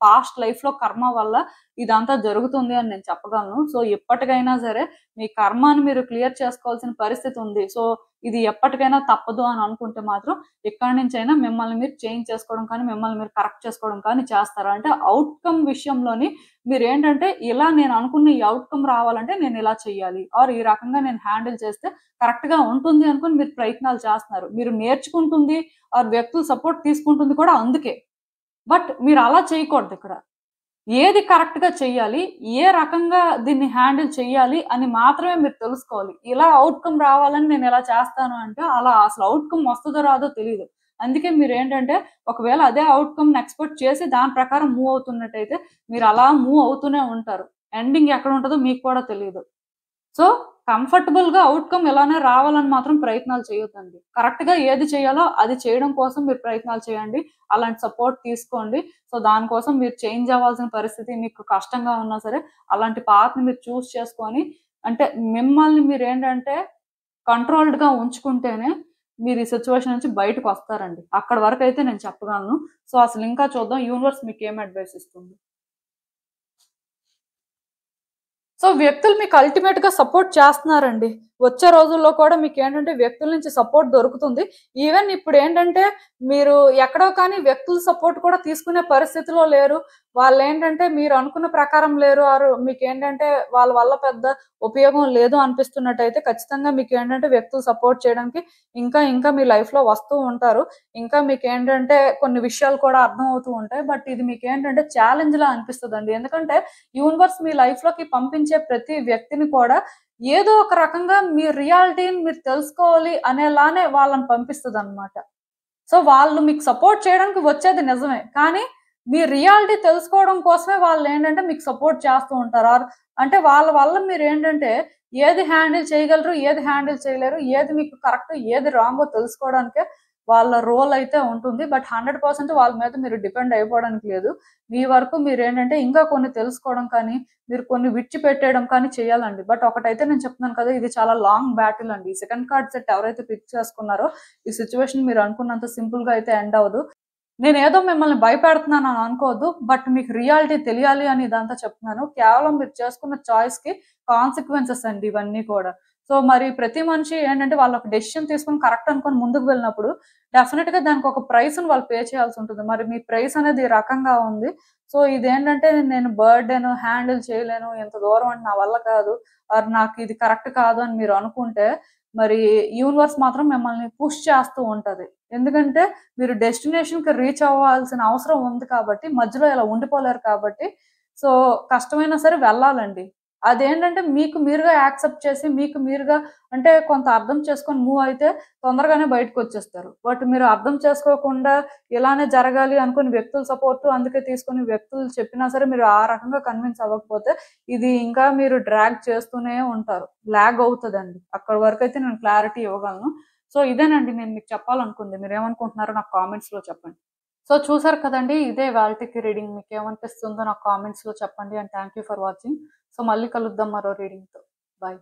పాస్ట్ లైఫ్ లో కర్మ వల్ల ఇదంతా జరుగుతుంది అని నేను చెప్పగలను. సో ఎప్పటికైనా సరే మీ కర్మని మీరు క్లియర్ చేసుకోవాల్సిన పరిస్థితి ఉంది. సో ఇది ఎప్పటికైనా తప్పదు అని అనుకుంటే మాత్రం ఎక్కడి నుంచి అయినా మిమ్మల్ని మీరు చేంజ్ చేసుకోవడం కానీ మిమ్మల్ని మీరు కరెక్ట్ చేసుకోవడం కానీ చేస్తారా అంటే అవుట్కమ్ విషయంలోని మీరు ఏంటంటే ఇలా నేను అనుకున్న ఈ అవుట్కమ్ రావాలంటే నేను ఇలా చెయ్యాలి ఆర్ ఈ రకంగా నేను హ్యాండిల్ చేస్తే కరెక్ట్ గా ఉంటుంది అనుకుని మీరు ప్రయత్నాలు చేస్తున్నారు. మీరు నేర్చుకుంటుంది ఆర్ వ్యక్తులు సపోర్ట్ తీసుకుంటుంది కూడా అందుకే. బట్ మీరు అలా చేయకూడదు. ఇక్కడ ఏది కరెక్ట్ గా చెయ్యాలి, ఏ రకంగా దీన్ని హ్యాండిల్ చెయ్యాలి అని మాత్రమే మీరు తెలుసుకోవాలి. ఇలా అవుట్కమ్ రావాలని నేను ఎలా చేస్తాను అంటే అలా అసలు అవుట్కమ్ వస్తుందో రాదో తెలియదు. అందుకే మీరు ఏంటంటే ఒకవేళ అదే అవుట్కమ్ ఎక్స్పెక్ట్ చేసి దాని ప్రకారం మూవ్ అవుతున్నట్టయితే మీరు అలా మూవ్ అవుతూనే ఉంటారు. ఎండింగ్ ఎక్కడ ఉంటుందో మీకు కూడా తెలియదు. సో కంఫర్టబుల్ గా అవుట్కమ్ ఎలానే రావాలని మాత్రం ప్రయత్నాలు చేయొద్దండి. కరెక్ట్ గా ఏది చేయాలో అది చేయడం కోసం మీరు ప్రయత్నాలు చేయండి. అలాంటి సపోర్ట్ తీసుకోండి. సో దానికోసం మీరు చేంజ్ అవ్వాల్సిన పరిస్థితి మీకు కష్టంగా ఉన్నా సరే అలాంటి పాత్ని మీరు చూస్ చేసుకొని అంటే మిమ్మల్ని మీరు ఏంటంటే కంట్రోల్డ్ గా ఉంచుకుంటేనే మీరు ఈ సిచ్యువేషన్ నుంచి బయటకు వస్తారండి. అక్కడ వరకు అయితే నేను చెప్పగలను. సో అసలు ఇంకా చూద్దాం యూనివర్స్ మీకు ఏం అడ్వైస్ ఇస్తుంది. సో వ్యక్తులు మీకు అల్టిమేట్ గా సపోర్ట్ చేస్తున్నారండి. వచ్చే రోజుల్లో కూడా మీకు ఏంటంటే వ్యక్తుల నుంచి సపోర్ట్ దొరుకుతుంది. ఈవెన్ ఇప్పుడు ఏంటంటే మీరు ఎక్కడో కానీ వ్యక్తుల సపోర్ట్ కూడా తీసుకునే పరిస్థితిలో లేరు. వాళ్ళు ఏంటంటే మీరు అనుకున్న ప్రకారం లేరు. ఆరు మీకు ఏంటంటే వాళ్ళ వల్ల పెద్ద ఉపయోగం లేదు అనిపిస్తున్నట్టయితే ఖచ్చితంగా మీకు ఏంటంటే వ్యక్తులు సపోర్ట్ చేయడానికి ఇంకా ఇంకా మీ లైఫ్ లో వస్తూ ఉంటారు. ఇంకా మీకు ఏంటంటే కొన్ని విషయాలు కూడా అర్థం అవుతూ ఉంటాయి. బట్ ఇది మీకు ఏంటంటే ఛాలెంజ్ లా అనిపిస్తుంది. ఎందుకంటే యూనివర్స్ మీ లైఫ్ లోకి పంపించే ప్రతి వ్యక్తిని కూడా ఏదో ఒక రకంగా మీ రియాలిటీని మీరు తెలుసుకోవాలి అనేలానే వాళ్ళని పంపిస్తుంది అనమాట. సో వాళ్ళు మీకు సపోర్ట్ చేయడానికి వచ్చేది నిజమే, కానీ మీ రియాలిటీ తెలుసుకోవడం కోసమే వాళ్ళు ఏంటంటే మీకు సపోర్ట్ చేస్తూ ఉంటారు. అంటే వాళ్ళ వల్ల మీరు ఏంటంటే ఏది హ్యాండిల్ చేయగలరు, ఏది హ్యాండిల్ చేయలేరు, ఏది మీకు కరెక్ట్ ఏది రాంగో తెలుసుకోవడానికే వాళ్ళ రోల్ అయితే ఉంటుంది. బట్ 100% వాళ్ళ మీద మీరు డిపెండ్ అయిపోవడానికి లేదు. మీ వరకు మీరేంటంటే ఇంకా కొన్ని తెలుసుకోవడం కానీ, మీరు కొన్ని విడిచిపెట్టేయడం కానీ చేయాలండి. బట్ ఒకటైతే నేను చెప్తున్నాను కదా! ఇది చాలా లాంగ్ బ్యాటిల్ అండి. ఈ సెకండ్ కార్డ్ సెట్ ఎవరైతే పిక్ చేసుకున్నారో ఈ సిట్యుయేషన్ మీరు అనుకున్నంత సింపుల్‌గా అయితే ఎండ్ అవ్వదు. నేనేదో మిమ్మల్ని భయపెడుతున్నానని అనుకోవద్దు. బట్ మీకు రియాలిటీ తెలియాలి అని ఇదంతా చెప్తున్నాను. కేవలం మీరు చేసుకున్న చాయిస్‌కి కాన్సిక్వెన్సెస్ అండి ఇవన్నీ కూడా. సో, మరి ప్రతి మనిషి ఏంటంటే వాళ్ళొక డెసిషన్ తీసుకొని కరెక్ట్ అనుకోని ముందుకు వెళ్ళినప్పుడు డెఫినిట్‌గా దానికొక ప్రైస్‌ని వాళ్ళు పే చేయాల్సుంటుంది. మరి మీ ప్రైస్ అనేది ఈ రకంగా ఉంది. సో, ఇదేంటంటే నేను బర్డెను హ్యాండిల్ చేయలేను. ఇంత దూరం అంటే నా వల్ల కాదు. ఆర్ నాకు ఇది కరెక్ట్ కాదు అని మీరు అనుకుంటే మరి యూనివర్స్ మాత్రం మిమ్మల్ని పుష్ చేస్తూ ఉంటది. ఎందుకంటే మీరు డెస్టినేషన్‌కి రీచ్ అవ్వాల్సిన అవసరం ఉంది కాబట్టి, మధ్యలో ఇలా ఉండిపోలేరు కాబట్టి, సో, కష్టమైనా సరే వెళ్ళాలండి. అదేంటంటే మీకు మీరుగా యాక్సెప్ట్ చేసి, మీకు మీరుగా అంటే కొంత అర్థం చేసుకొని మూవ్ అయితే తొందరగానే బయటకొచ్చేస్తారు. బట్ మీరు అర్థం చేసుకోకుండా ఇలానే జరగాలి అనుకుని వ్యక్తుల సపోర్టు అందుకే తీసుకొని వ్యక్తులు చెప్పినా సరే మీరు ఆ రకంగా కన్విన్స్ అవ్వకపోతే, ఇది ఇంకా మీరు డ్రాగ్ చేస్తూనే ఉంటారు. లాగ్ అవుతదండి. అక్కడి వరకైతే నేను క్లారిటీ ఇవ్వగలను. సో, ఇదేనండి నేను మీకు చెప్పాలనుకుంది. మీరేమనుకుంటున్నారో నాకు కామెంట్స్‌లో చెప్పండి. సో, చూసారు కదండీ! ఇదే ఇవాల్టికి రీడింగ్. మీకేమనిపిస్తుందో నాకు కామెంట్స్‌లో చెప్పండి. And thank you for watching. So, మళ్ళీ కలుద్దాం మరో రీడింగ్‌తో. బై.